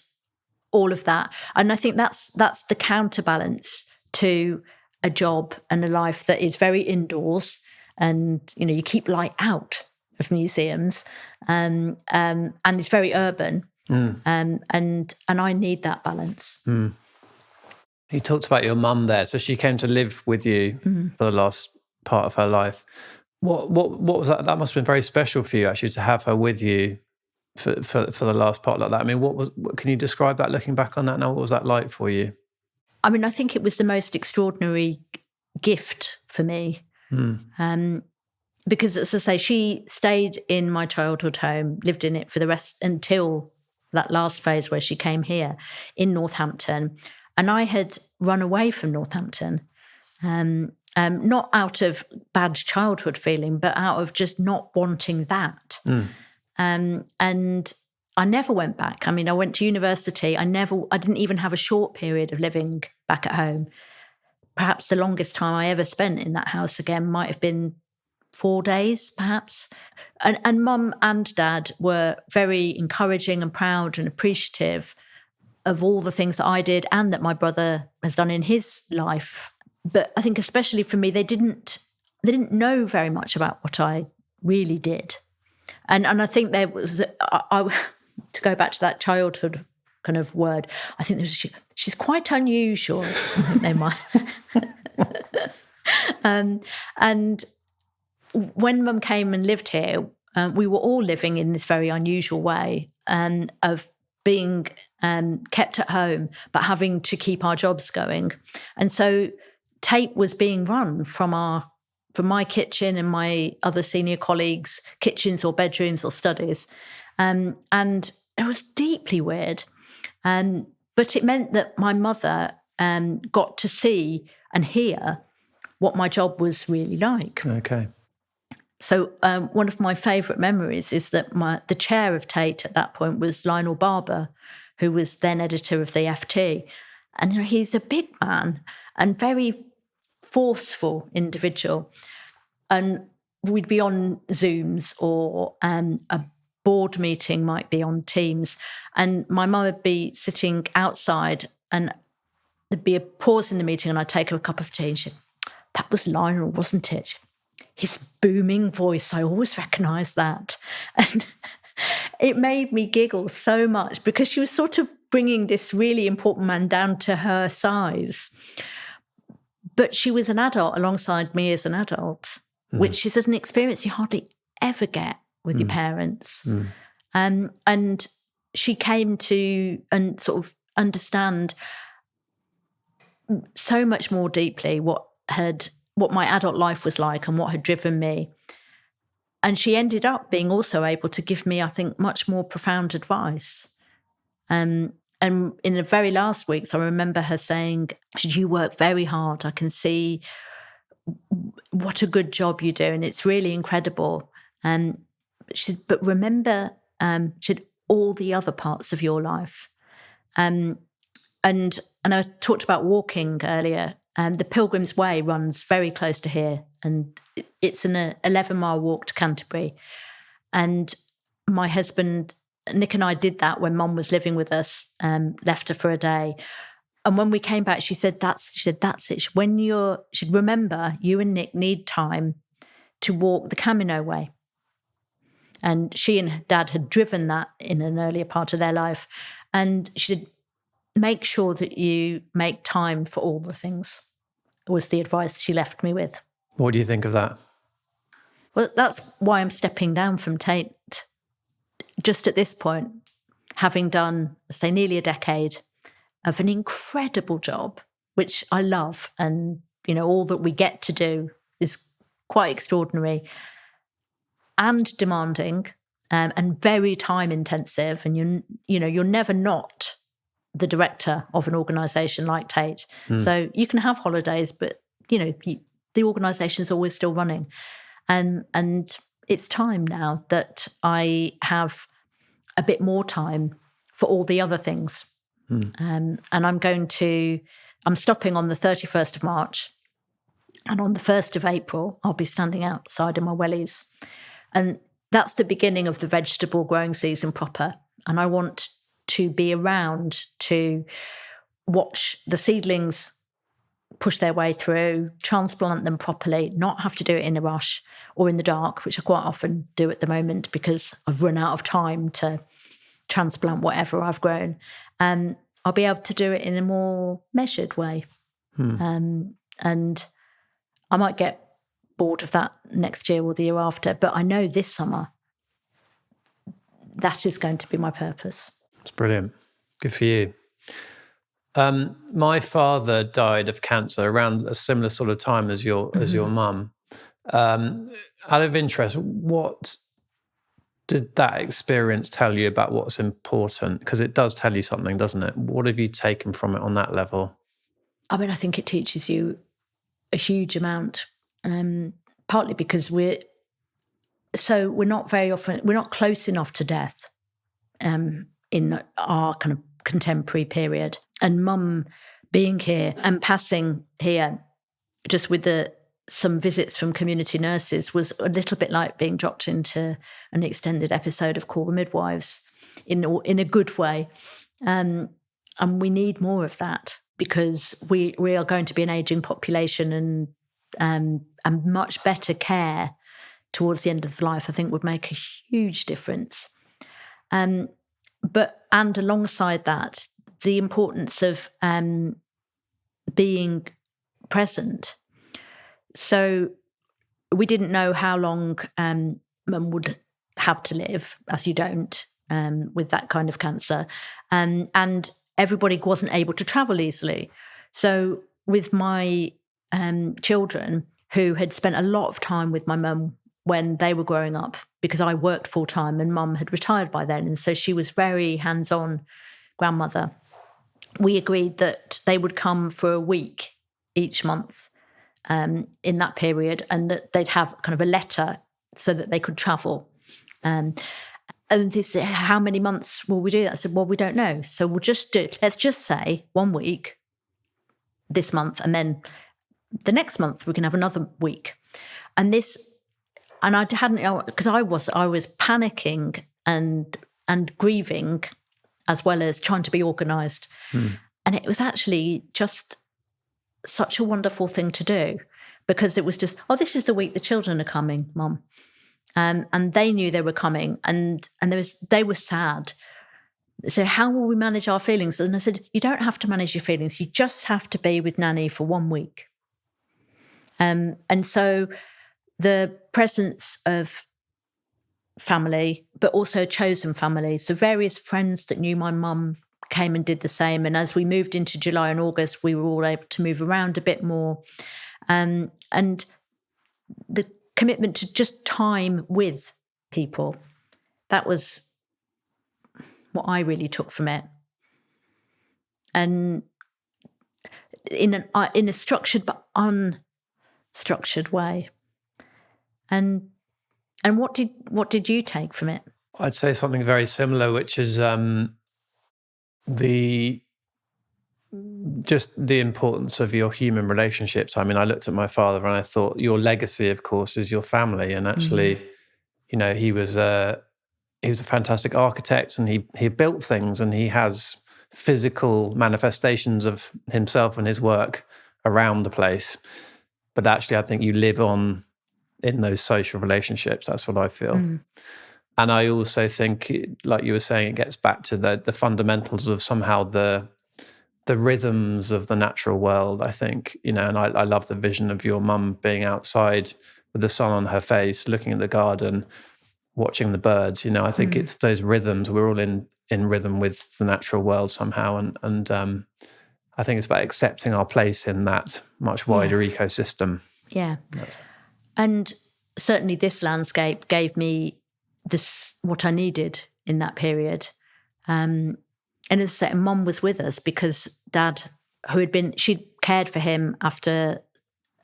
all of that. And I think that's the counterbalance to a job and a life that is very indoors. And, you keep light out of museums, and it's very urban. And I need that balance. You talked about your mum there. So she came to live with you for the last part of her life. What was that? That must have been very special for you, actually, to have her with you for the last part like that. I mean, can you describe that, looking back on that now? What was that like for you? I mean, I think it was the most extraordinary gift for me. Because, as I say, she stayed in my childhood home, lived in it for the rest until that last phase where she came here in Northampton. And I had run away from Northampton, not out of bad childhood feeling, but out of just not wanting that. And I never went back. I mean, I went to university. I didn't even have a short period of living back at home. Perhaps the longest time I ever spent in that house again might have been 4 days, perhaps. And Mum and Dad were very encouraging and proud and appreciative of all the things that I did and that my brother has done in his life. But I think especially for me, they didn't know very much about what I really did. And I think there was, to go back to that childhood kind of word, I think she's quite unusual. I think they might. And when Mum came and lived here, we were all living in this very unusual way of being kept at home, but having to keep our jobs going. And so Tate was being run from my kitchen and my other senior colleagues' kitchens or bedrooms or studies. And it was deeply weird. But it meant that my mother got to see and hear what my job was really like. Okay. So one of my favourite memories is that the chair of Tate at that point was Lionel Barber, who was then editor of the FT. And he's a big man and very forceful individual. And we'd be on Zooms, or a board meeting might be on Teams. And my mum would be sitting outside and there'd be a pause in the meeting and I'd take her a cup of tea and she'd, "That was Lionel, wasn't it? His booming voice, I always recognise that." And it made me giggle so much because she was sort of bringing this really important man down to her size. But she was an adult alongside me as an adult, which is an experience you hardly ever get with your parents. And she came to and sort of understand so much more deeply what my adult life was like and what had driven me. And she ended up being also able to give me, I think, much more profound advice. And in the very last weeks, I remember her saying, "You work very hard. I can see what a good job you do, and it's really incredible. But remember, all the other parts of your life." And I talked about walking earlier. The Pilgrim's Way runs very close to here, and it's an 11-mile walk to Canterbury. And my husband, Nick, and I did that when Mum was living with us, left her for a day. And when we came back, she said, that's it. When she'd remember, you and Nick need time to walk the Camino Way. And she and Dad had driven that in an earlier part of their life. And she said, make sure that you make time for all the things, was the advice she left me with. What do you think of that? Well, that's why I'm stepping down from Tate just at this point, having done, say, nearly a decade of an incredible job, which I love. And, all that we get to do is quite extraordinary and demanding and very time intensive. And you're never not the director of an organisation like Tate. So you can have holidays, but, the organisation is always still running. And it's time now that I have a bit more time for all the other things. And I'm stopping on the 31st of March. And on the 1st of April, I'll be standing outside in my wellies. And that's the beginning of the vegetable growing season proper. And I want to be around to watch the seedlings push their way through, transplant them properly, not have to do it in a rush or in the dark, which I quite often do at the moment because I've run out of time to transplant whatever I've grown. And I'll be able to do it in a more measured way. And I might get bored of that next year or the year after, but I know this summer that is going to be my purpose. It's brilliant. Good for you. My father died of cancer around a similar sort of time as your mum. Out of interest, what did that experience tell you about what's important? Because it does tell you something, doesn't it? What have you taken from it on that level? I mean, I think it teaches you a huge amount, partly because we're not close enough to death in our kind of contemporary period. And Mum being here and passing here, just with some visits from community nurses, was a little bit like being dropped into an extended episode of Call the Midwives in a good way. And we need more of that, because we are going to be an ageing population, and much better care towards the end of life, I think, would make a huge difference. And alongside that, the importance of being present. So we didn't know how long Mum would have to live, as you don't, with that kind of cancer. And everybody wasn't able to travel easily. So with my children, who had spent a lot of time with my mum when they were growing up, because I worked full time and Mum had retired by then, and so she was very hands-on grandmother, we agreed that they would come for a week each month in that period, and that they'd have kind of a letter so that they could travel. And they said, how many months will we do that? I said, well, we don't know. So let's just say 1 week this month, and then the next month we can have another week. And I hadn't, because I was panicking and grieving, as well as trying to be organised. And it was actually just such a wonderful thing to do, because it was just, this is the week the children are coming, Mum. And they knew they were coming, and they were sad. So how will we manage our feelings? And I said, you don't have to manage your feelings. You just have to be with Nanny for 1 week. And so the presence of family, but also chosen family. So various friends that knew my mum came and did the same. And as we moved into July and August, we were all able to move around a bit more. And the commitment to just time with people, that was what I really took from it. And in a structured but unstructured way. And what did you take from it? I'd say something very similar, which is the importance of your human relationships. I mean, I looked at my father and I thought, your legacy, of course, is your family. And actually, he was a fantastic architect, and he built things, and he has physical manifestations of himself and his work around the place. But actually, I think you live on in those social relationships. That's what I feel. And I also think, like you were saying, it gets back to the fundamentals of somehow the rhythms of the natural world, I think, and I love the vision of your mum being outside with the sun on her face, looking at the garden, watching the birds. I think it's those rhythms. We're all in rhythm with the natural world somehow. And I think it's about accepting our place in that much wider ecosystem. Yeah. And certainly this landscape gave me what I needed in that period. And as I said, Mum was with us because Dad, she'd cared for him after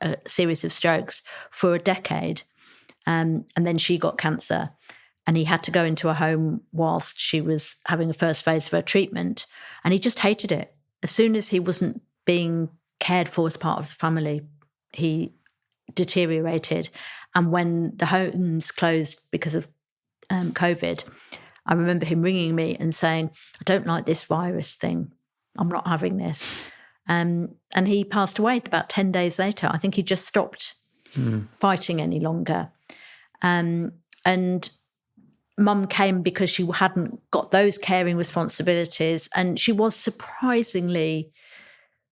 a series of strokes for a decade. And then she got cancer, and he had to go into a home whilst she was having the first phase of her treatment. And he just hated it. As soon as he wasn't being cared for as part of the family, he deteriorated. And when the homes closed because of COVID, I remember him ringing me and saying, I don't like this virus thing. I'm not having this. And he passed away about 10 days later. I think he just stopped fighting any longer. And Mum came because she hadn't got those caring responsibilities, and she was surprisingly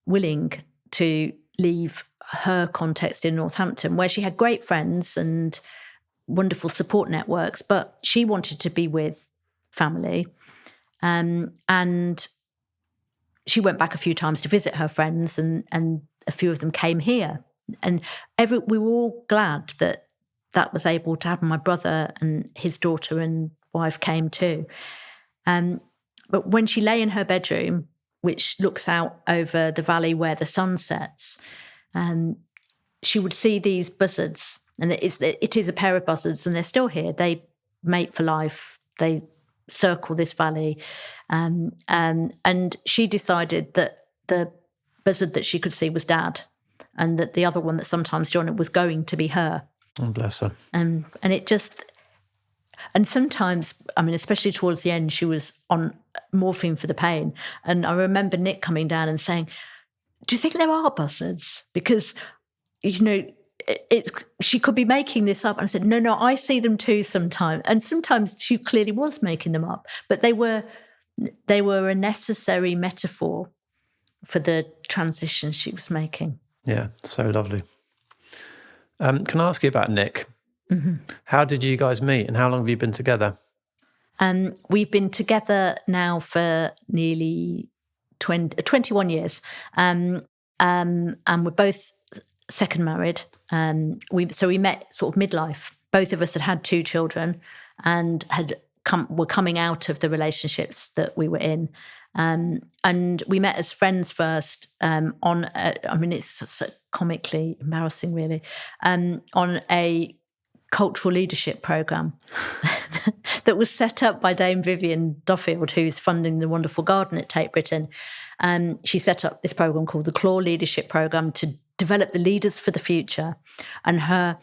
willing to leave her context in Northampton, where she had great friends and wonderful support networks, but she wanted to be with family. And she went back a few times to visit her friends, and a few of them came here. And we were all glad that was able to happen. My brother and his daughter and wife came too. But when she lay in her bedroom, which looks out over the valley where the sun sets, she would see these buzzards. And it is a pair of buzzards, and they're still here. They mate for life. They circle this valley. And she decided that the buzzard that she could see was Dad, and that the other one that sometimes joined it was going to be her. Oh, bless her. And it just... And sometimes, I mean, especially towards the end, she was on morphine for the pain. And I remember Nick coming down and saying, do you think there are buzzards? Because, she could be making this up. And I said, no, I see them too sometimes. And sometimes she clearly was making them up. But they were a necessary metaphor for the transition she was making. Yeah, so lovely. Can I ask you about Nick? Mm-hmm. How did you guys meet, and how long have you been together? We've been together now for nearly 21 years. And we're both second married. So we met sort of midlife. Both of us had 2 children and were coming out of the relationships that we were in. And we met as friends first it's so comically embarrassing, really, on a cultural leadership program that was set up by Dame Vivian Duffield, who's funding the wonderful garden at Tate Britain. She set up this program called the Claw Leadership Program to develop the leaders for the future. And her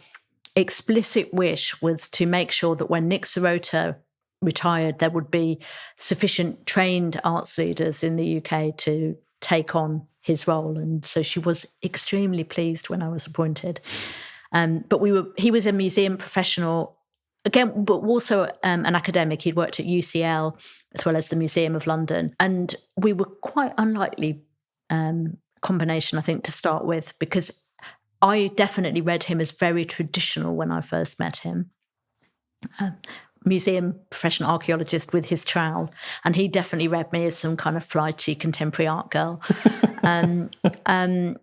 explicit wish was to make sure that when Nick Sirota retired, there would be sufficient trained arts leaders in the UK to take on his role. And so she was extremely pleased when I was appointed. But he was a museum professional, again, but also an academic. He'd worked at UCL as well as the Museum of London. And we were quite unlikely combination, I think, to start with, because I definitely read him as very traditional when I first met him. Museum professional archaeologist with his trowel, and he definitely read me as some kind of flighty contemporary art girl. But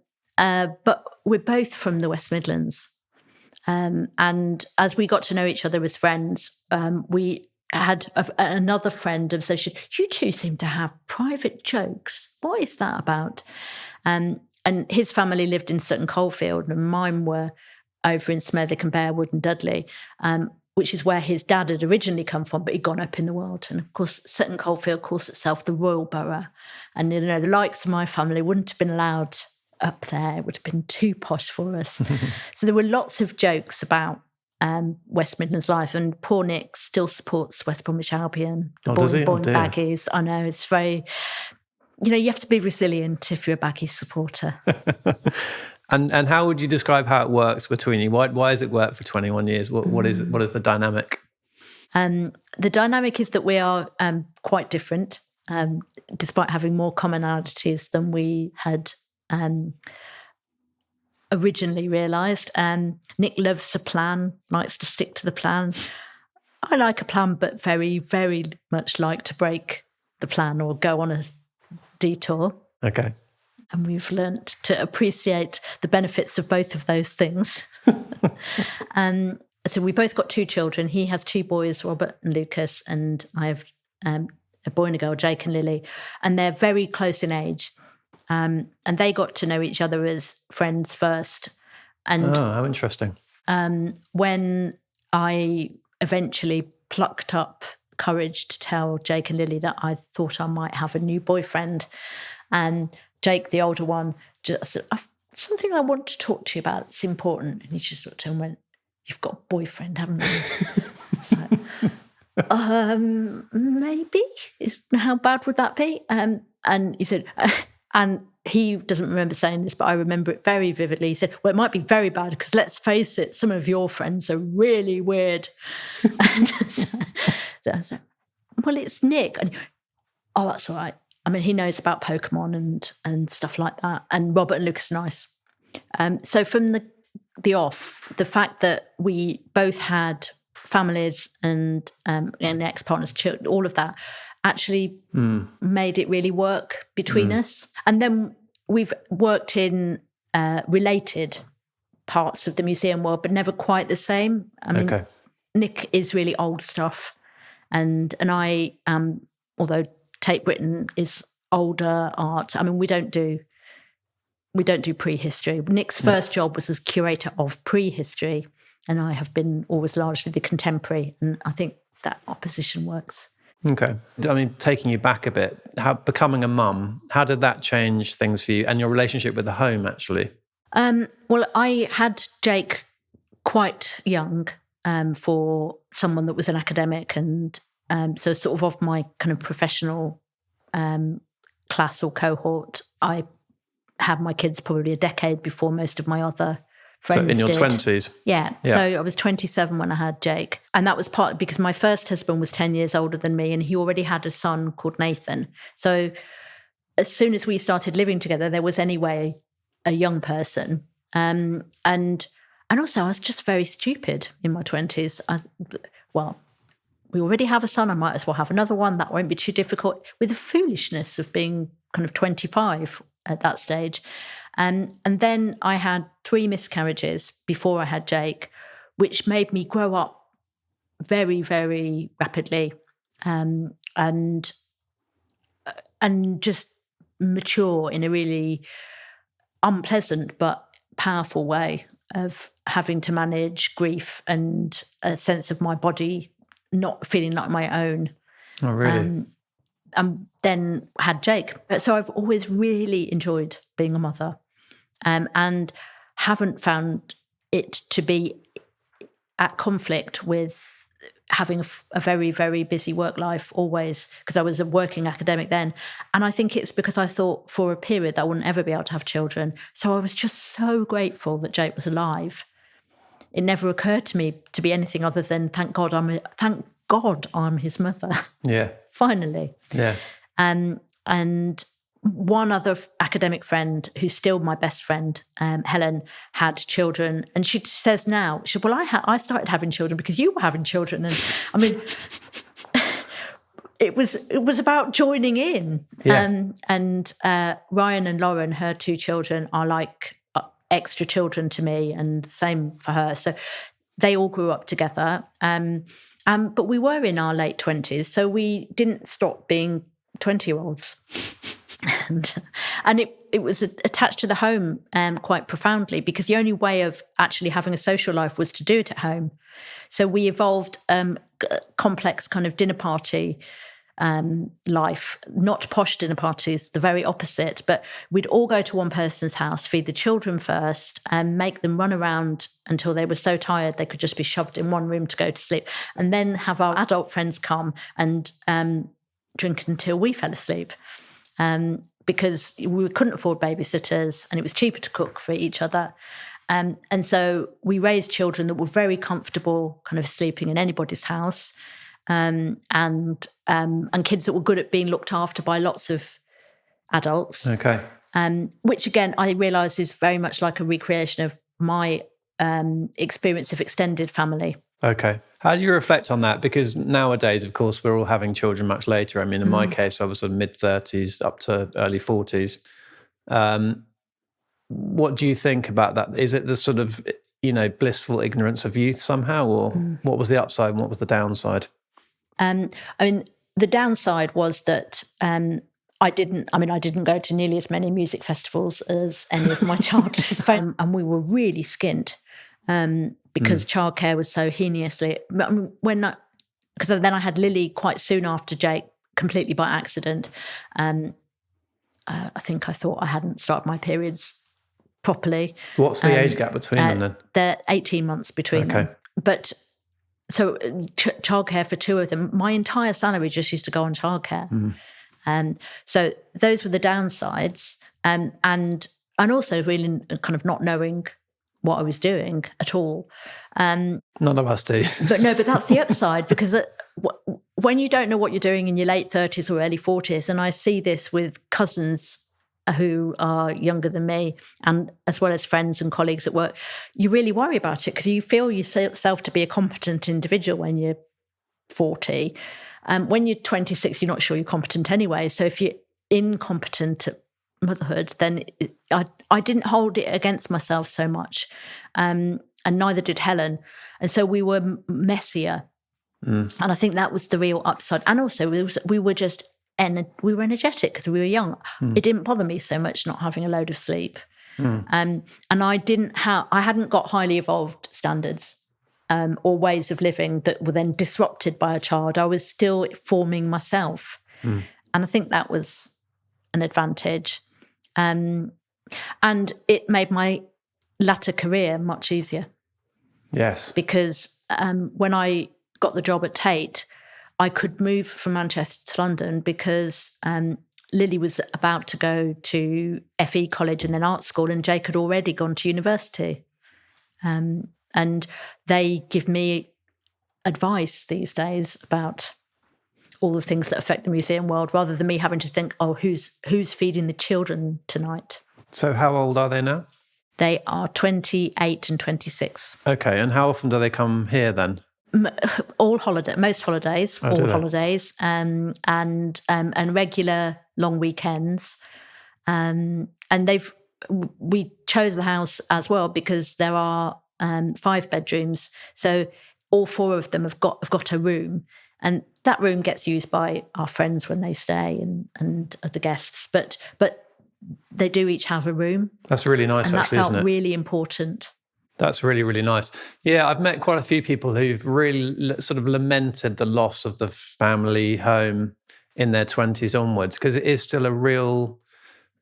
we're both from the West Midlands. And as we got to know each other as friends, we had another friend of social. You two seem to have private jokes. What is that about? And his family lived in Sutton Coldfield, and mine were over in Smethwick and Bearwood and Dudley, which is where his dad had originally come from, but he'd gone up in the world. And of course, Sutton Coldfield calls itself the Royal Borough. And, the likes of my family wouldn't have been allowed up there. It would have been too posh for us. So there were lots of jokes about West Midlands life, and poor Nick still supports West Bromwich Albion. Does he? Born Baggies. I know, it's very... you have to be resilient if you're a Baggies supporter. And how would you describe how it works between you? Why has it worked for 21 years? What is it? What is the dynamic? The dynamic is that we are quite different, despite having more commonalities than we had originally realised. Nick loves a plan, likes to stick to the plan. I like a plan, but very, very much like to break the plan or go on a detour. Okay. And we've learnt to appreciate the benefits of both of those things. So we both got 2 children. He has 2 boys, Robert and Lucas, and I have a boy and a girl, Jake and Lily. And they're very close in age. And they got to know each other as friends first. And how interesting. When I eventually plucked up courage to tell Jake and Lily that I thought I might have a new boyfriend, Jake, the older one, just said, something I want to talk to you about. It's important. And he just looked at him and went, "You've got a boyfriend, haven't you?" Maybe. How bad would that be? And he said, and he doesn't remember saying this, but I remember it very vividly. He said, "Well, it might be very bad because let's face it, some of your friends are really weird." I said, well, it's Nick. And, oh, that's all right. I mean, he knows about Pokemon and stuff like that. And Robert and Lucas are nice. So from the off, the fact that we both had families and ex-partners, children, all of that actually made it really work between us. And then we've worked in related parts of the museum world, but never quite the same. I mean, Nick is really old stuff, and I am, although Tate Britain is older art. I mean, we don't do prehistory. Nick's first job was as curator of prehistory, and I have been always largely the contemporary, and I think that opposition works. Okay. I mean, taking you back a bit, becoming a mum, how did that change things for you and your relationship with the home, actually? Well, I had Jake quite young for someone that was an academic, and so sort of my kind of professional class or cohort, I had my kids probably a decade before most of my other friends did. So in your 20s? Yeah. So I was 27 when I had Jake. And that was partly because my first husband was 10 years older than me, and he already had a son called Nathan. So as soon as we started living together, there was anyway a young person. And also I was just very stupid in my 20s. We already have a son, I might as well have another one. That won't be too difficult. With the foolishness of being kind of 25 at that stage. And then I had 3 miscarriages before I had Jake, which made me grow up very, very rapidly and just mature in a really unpleasant but powerful way of having to manage grief and a sense of my body not feeling like my own. Oh, really? And then had Jake. So I've always really enjoyed being a mother, and haven't found it to be at conflict with having a very, very busy work life always, because I was a working academic then. And I think it's because I thought for a period that I wouldn't ever be able to have children. So I was just so grateful that Jake was alive. It never occurred to me to be anything other than thank God I'm his mother. Yeah. Finally. Yeah. And one other academic friend who's still my best friend, Helen, had children, and she says now, I started having children because you were having children, and I mean, it was about joining in. Yeah. And Ryan and Lauren, her 2 children, are like extra children to me, and the same for her. So they all grew up together. But we were in our late 20s, so we didn't stop being 20-year-olds. And it was attached to the home quite profoundly, because the only way of actually having a social life was to do it at home. So we evolved complex kind of dinner party life, not posh dinner parties, the very opposite. But we'd all go to one person's house, feed the children first, and make them run around until they were so tired they could just be shoved in one room to go to sleep, and then have our adult friends come and drink until we fell asleep. Because we couldn't afford babysitters and it was cheaper to cook for each other. And so we raised children that were very comfortable kind of sleeping in anybody's house, and kids that were good at being looked after by lots of adults. Okay. Which again, I realise is very much like a recreation of my experience of extended family. Okay. How do you reflect on that? Because nowadays, of course, we're all having children much later. I mean, in my case, I was in mid-30s up to early 40s. What do you think about that? Is it the sort of, blissful ignorance of youth somehow, or what was the upside and what was the downside? I mean, the downside was that I didn't go to nearly as many music festivals as any of my childless friends, and we were really skint. Because childcare was so heinously, because then I had Lily quite soon after Jake, completely by accident. I think I thought I hadn't started my periods properly. What's the age gap between them then? They're 18 months between them. But so childcare for 2 of them, my entire salary just used to go on childcare. So those were the downsides, and also really kind of not knowing what I was doing at all. None of us do. but that's the upside, because when you don't know what you're doing in your late 30s or early 40s, and I see this with cousins who are younger than me, and as well as friends and colleagues at work, you really worry about it because you feel yourself to be a competent individual when you're 40. When you're 26, you're not sure you're competent anyway. So if you're incompetent at motherhood, then I didn't hold it against myself so much, and neither did Helen. And so we were messier. And I think that was the real upside. And also we were energetic because we were young. It didn't bother me so much not having a load of sleep. And I hadn't got highly evolved standards or ways of living that were then disrupted by a child. I was still forming myself. And I think that was an advantage. And it made my latter career much easier. Yes. Because when I got the job at Tate, I could move from Manchester to London because Lily was about to go to FE college and then art school, and Jake had already gone to university. And they give me advice these days about all the things that affect the museum world, rather than me having to think, oh, who's feeding the children tonight? So how old are they now? They are 28 and 26. Okay, and how often do they come here then? Most holidays, holidays, and regular long weekends, and we chose the house as well because there are 5 bedrooms, so all 4 of them have got a room, and that room gets used by our friends when they stay and other guests, but they do each have a room. That's really nice, and actually, that felt isn't it? really important. That's really, really nice. Yeah, I've met quite a few people who've really sort of lamented the loss of the family home in their 20s onwards, because it is still a real,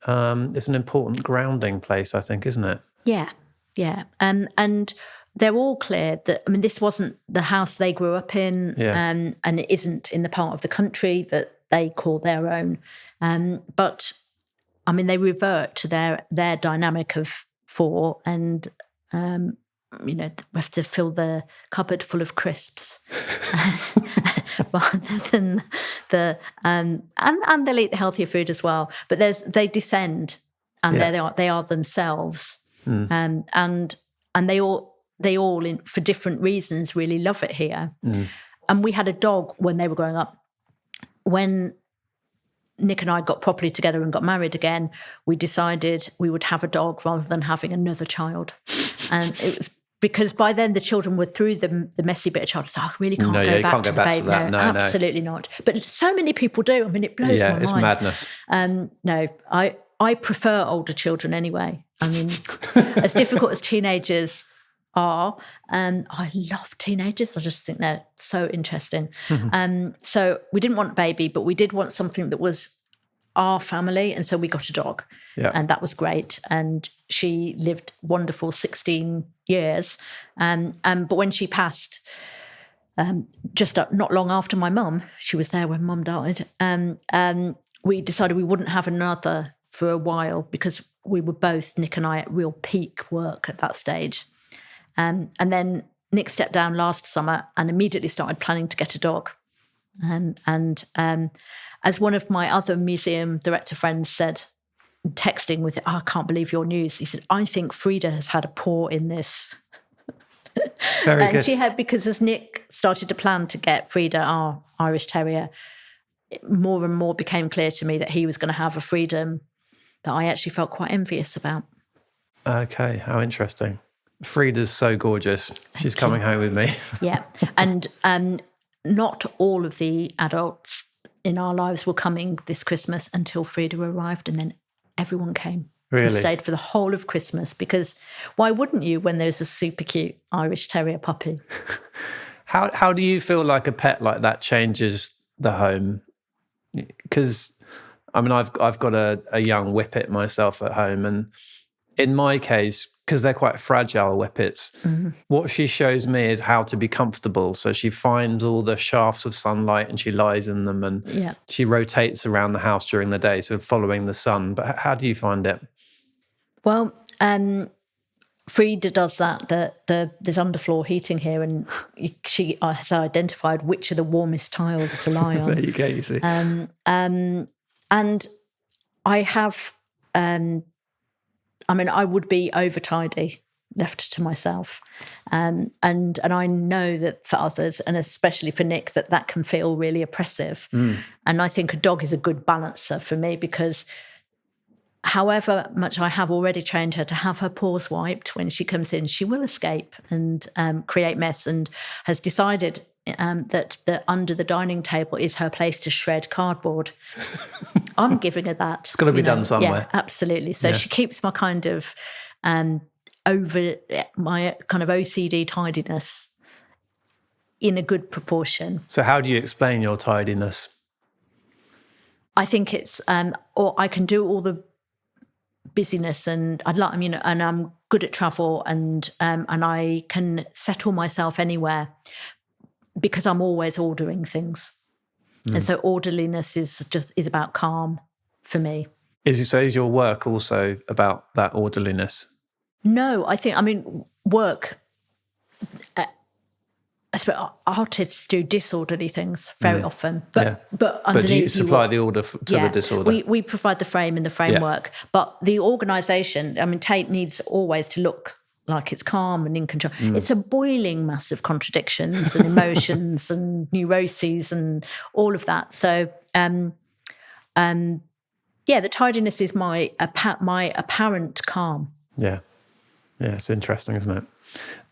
it's an important grounding place, I think, isn't it? Yeah. And they're all clear that, I mean, this wasn't the house they grew up in, and it isn't in the part of the country that they call their own. But, I mean, they revert to their dynamic of 4, and we have to fill the cupboard full of crisps rather than and they'll eat the healthier food as well. But they descend, and they are themselves, and they all for different reasons really love it here. And we had a dog when they were growing up. When Nick and I got properly together and got married again, we decided we would have a dog rather than having another child. And it was because by then the children were through the messy bit of childhood. So I really can't go back to the baby. No, absolutely not. But so many people do. I mean, it blows my mind. Yeah, it's madness. No, I prefer older children anyway. I mean, as difficult as teenagers are, I love teenagers. I just think they're so interesting. So we didn't want a baby, but we did want something that was our family, and so we got a dog, and that was great. And she lived wonderful 16 years. But when she passed, just not long after my mum, she was there when mum died, we decided we wouldn't have another for a while because we were both, Nick and I, at real peak work at that stage. And then Nick stepped down last summer and immediately started planning to get a dog. And as one of my other museum director friends said, texting with it, I can't believe your news. He said, I think Frida has had a paw in this. Very good. She had, because as Nick started to plan to get Frida, our Irish Terrier, more and more became clear to me that he was going to have a freedom that I actually felt quite envious about. Okay, how interesting. Frida's so gorgeous. She's coming home with me. Yeah. And not all of the adults in our lives were coming this Christmas until Frida arrived, and then everyone came. Really? And stayed for the whole of Christmas, because why wouldn't you when there's a super cute Irish Terrier puppy? How do you feel like a pet like that changes the home? Because, I mean, I've got a young whippet myself at home, and in my case, because they're quite fragile whippets, what she shows me is how to be comfortable. So she finds all the shafts of sunlight and she lies in them, and she rotates around the house during the day, sort of following the sun. But how do you find it? Well, Frida does that. There's underfloor heating here, and she has identified which are the warmest tiles to lie on. There you go. You see. And I have. I would be over tidy left to myself, and I know that for others, and especially for Nick, that can feel really oppressive. And I think a dog is a good balancer for me, because however much I have already trained her to have her paws wiped when she comes in, she will escape and create mess, and has decided that under the dining table is her place to shred cardboard. I'm giving her that. It's got to be done somewhere. Yeah, absolutely. So she keeps my kind of my kind of OCD tidiness in a good proportion. So how do you explain your tidiness? I think it's, or I can do all the busyness, and and I'm good at travel, and I can settle myself anywhere because I'm always ordering things. And so orderliness is about calm for me. Is your work also about that orderliness? No, work, I suppose artists do disorderly things very often. But underneath, do you supply the order to the disorder? We provide the frame and the framework. Yeah. But the organisation, Tate needs always to look like it's calm and in control. It's a boiling mass of contradictions and emotions and neuroses and all of that. So, the tidiness is my apparent calm. Yeah, it's interesting, isn't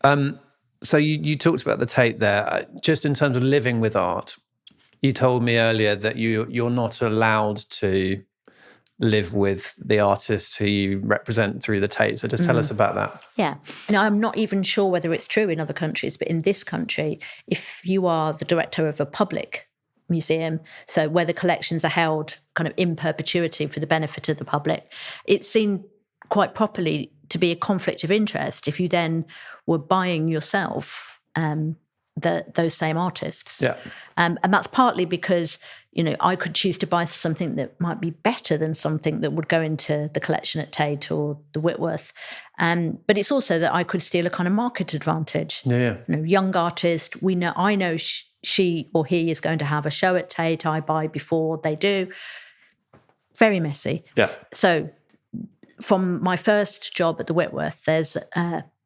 it? So you talked about the Tate there. Just in terms of living with art, you told me earlier that you're not allowed to live with the artists who you represent through the Tate. So just tell us about that. Yeah. I'm not even sure whether it's true in other countries, but in this country, if you are the director of a public museum, so where the collections are held kind of in perpetuity for the benefit of the public, it's seen quite properly to be a conflict of interest if you then were buying yourself those same artists. Yeah. And that's partly because, I could choose to buy something that might be better than something that would go into the collection at Tate or the Whitworth. But it's also that I could steal a kind of market advantage. Yeah. Young artist, I know she or he is going to have a show at Tate. I buy before they do. Very messy. Yeah. So from my first job at the Whitworth, there's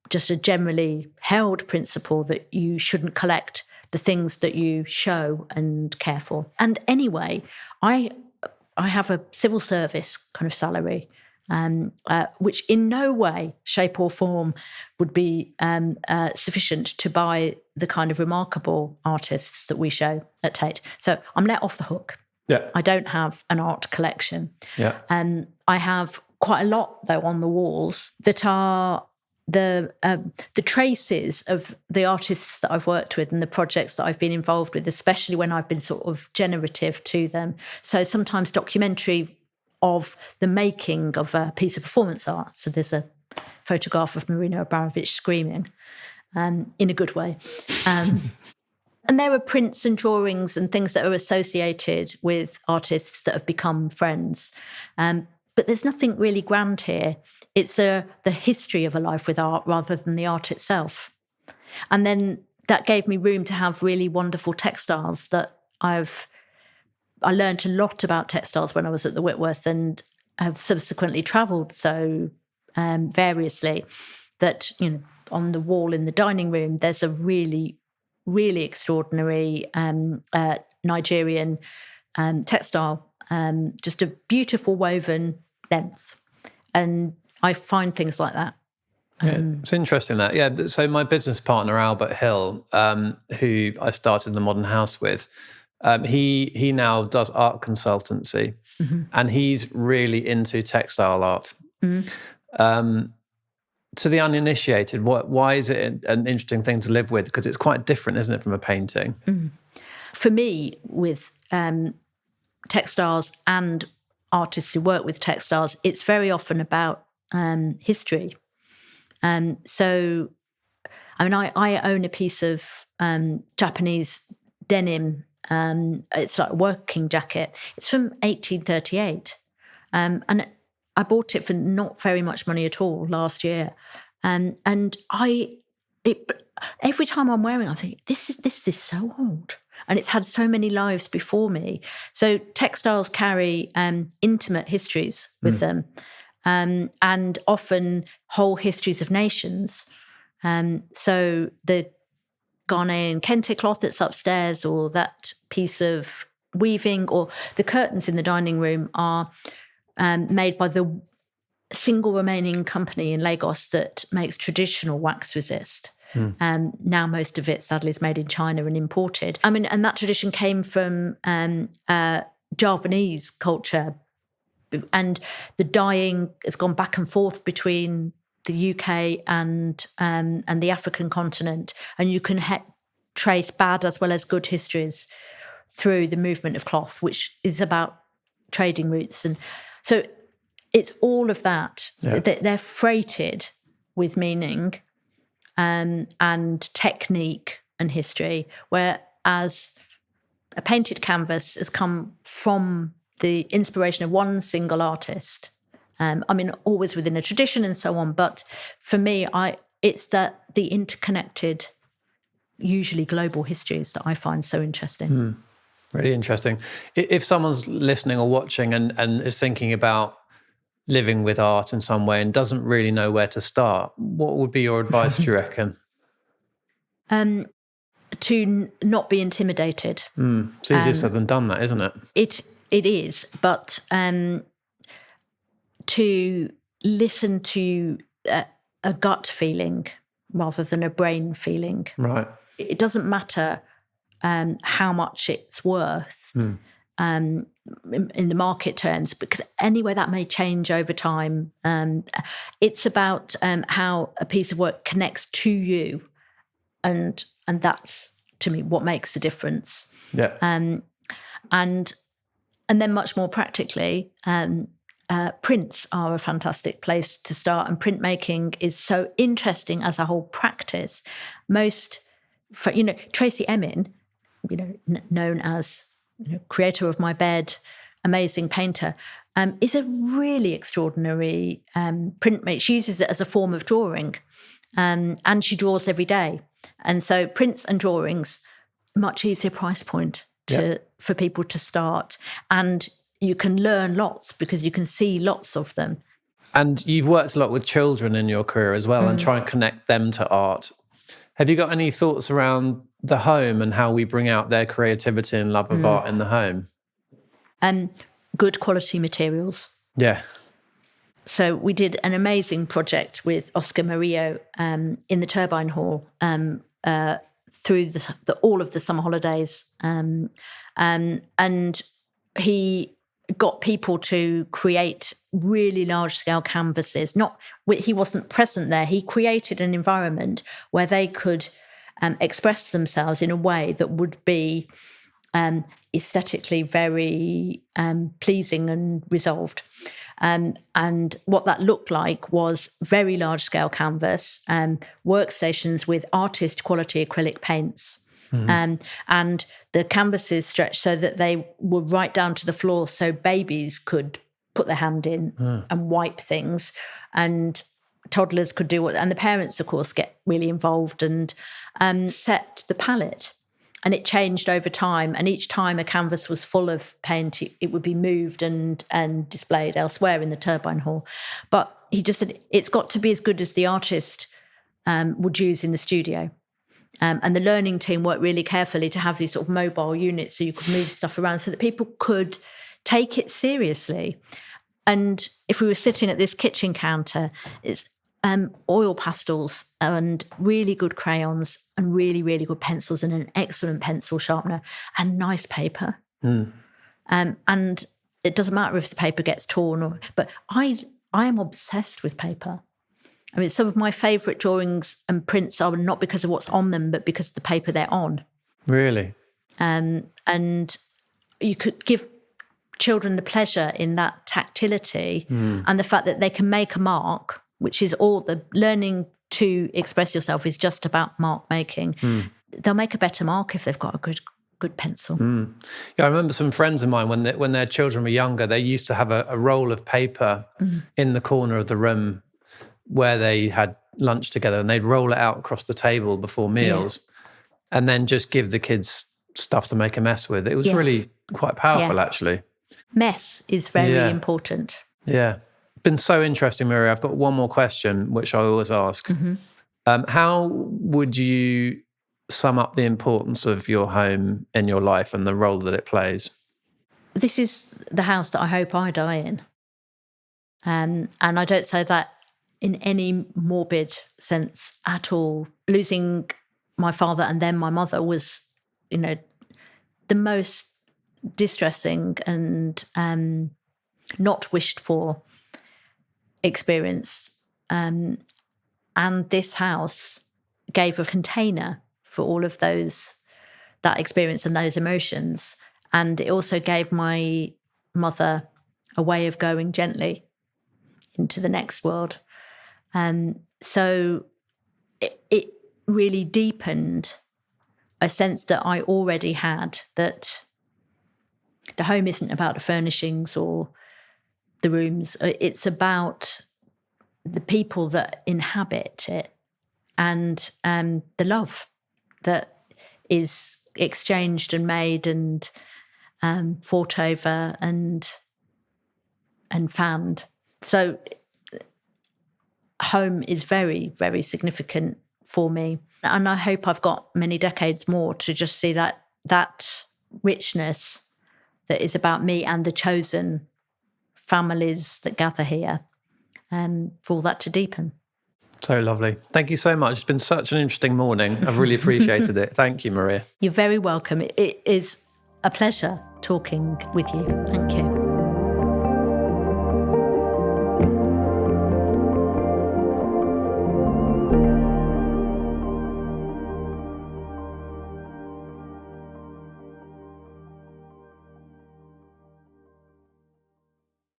just a generally held principle that you shouldn't collect the things that you show and care for. And anyway, I have a civil service kind of salary, which in no way, shape or form would be sufficient to buy the kind of remarkable artists that we show at Tate. So I'm let off the hook. Yeah. I don't have an art collection. Yeah. I have quite a lot, though, on the walls that are the traces of the artists that I've worked with and the projects that I've been involved with, especially when I've been sort of generative to them. So sometimes documentary of the making of a piece of performance art. So there's a photograph of Marina Abramovich screaming in a good way. And there are prints and drawings and things that are associated with artists that have become friends. But there's nothing really grand here. It's the history of a life with art rather than the art itself. And then that gave me room to have really wonderful textiles that I learned a lot about textiles when I was at the Whitworth, and have subsequently travelled so variously that, on the wall in the dining room, there's a really, really extraordinary Nigerian textile, just a beautiful woven length. And I find things like that. It's interesting that. Yeah. So my business partner, Albert Hill, who I started the Modern House with, he now does art consultancy, and he's really into textile art. To the uninitiated, why is it an interesting thing to live with? Because it's quite different, isn't it, from a painting? For me, with textiles and artists who work with textiles, it's very often about history. So, I own a piece of Japanese denim. It's like a working jacket. It's from 1838. And I bought it for not very much money at all last year. And every time I'm wearing it, I think, this is so old. And it's had so many lives before me. So textiles carry intimate histories with them, and often whole histories of nations. So the Ghanaian kente cloth that's upstairs, or that piece of weaving, or the curtains in the dining room are made by the single remaining company in Lagos that makes traditional wax resist. Now most of it, sadly, is made in China and imported. I mean, and that tradition came from Javanese culture, and the dyeing has gone back and forth between the UK and the African continent, and you can trace bad as well as good histories through the movement of cloth, which is about trading routes. And so it's all of that. They're freighted with meaning and technique and history, whereas a painted canvas has come from the inspiration of one single artist. I mean, always within a tradition and so on. But for me, it's the interconnected, usually global histories that I find so interesting. Really interesting. If someone's listening or watching and is thinking about living with art in some way and doesn't really know where to start, what would be your advice, do you reckon? To not be intimidated. It's easier said than done, that, isn't it? It is, but to listen to a gut feeling rather than a brain feeling. Right. It doesn't matter how much it's worth in the market terms, because anyway, that may change over time. It's about how a piece of work connects to you, and that's, to me, what makes a difference. Yeah. And then much more practically, prints are a fantastic place to start, and printmaking is so interesting as a whole practice. Tracy Emin, known as creator of my bed, amazing painter, is a really extraordinary printmaker. She uses it as a form of drawing, and she draws every day. And so prints and drawings, much easier price point for people to start. And you can learn lots because you can see lots of them. And you've worked a lot with children in your career as well, and try and connect them to art. Have you got any thoughts around the home and how we bring out their creativity and love of art in the home? Good quality materials. Yeah. So we did an amazing project with Oscar Murillo in the Turbine Hall through all of the summer holidays. And he got people to create really large-scale canvases. He wasn't present there. He created an environment where they could express themselves in a way that would be aesthetically very pleasing and resolved. And what that looked like was very large-scale canvas, workstations with artist-quality acrylic paints. And the canvases stretched so that they were right down to the floor, so babies could put their hand in and wipe things, and toddlers could do and the parents, of course, get really involved and set the palette. And it changed over time, and each time a canvas was full of paint, it would be moved and displayed elsewhere in the Turbine Hall. But he just said it's got to be as good as the artist would use in the studio. And the learning team worked really carefully to have these sort of mobile units so you could move stuff around so that people could take it seriously. And if we were sitting at this kitchen counter, it's oil pastels and really good crayons and really, really good pencils and an excellent pencil sharpener and nice paper. And it doesn't matter if the paper gets torn, but I am obsessed with paper. I mean, some of my favourite drawings and prints are not because of what's on them, but because of the paper they're on. Really? And you could give children the pleasure in that tactility and the fact that they can make a mark, which is all the learning to express yourself is just about mark making. They'll make a better mark if they've got a good pencil. Yeah, I remember some friends of mine when their children were younger, they used to have a roll of paper in the corner of the room where they had lunch together, and they'd roll it out across the table before meals, and then just give the kids stuff to make a mess with. It was really quite powerful, actually. Mess is very important. Yeah. Been so interesting, Maria. I've got one more question, which I always ask. How would you sum up the importance of your home in your life and the role that it plays? This is the house that I hope I die in. And I don't say that in any morbid sense at all. Losing my father and then my mother was, the most distressing and not wished for experience. And this house gave a container for all of that experience and those emotions. And it also gave my mother a way of going gently into the next world. So it really deepened a sense that I already had, that the home isn't about the furnishings or the rooms. It's about the people that inhabit it and the love that is exchanged and made and fought over and fanned. So home is very, very significant for me. And I hope I've got many decades more to just see that richness that is about me and the chosen families that gather here, and for all that to deepen. So lovely. Thank you so much. It's been such an interesting morning. I've really appreciated it. Thank you, Maria. You're very welcome. It is a pleasure talking with you. Thank you.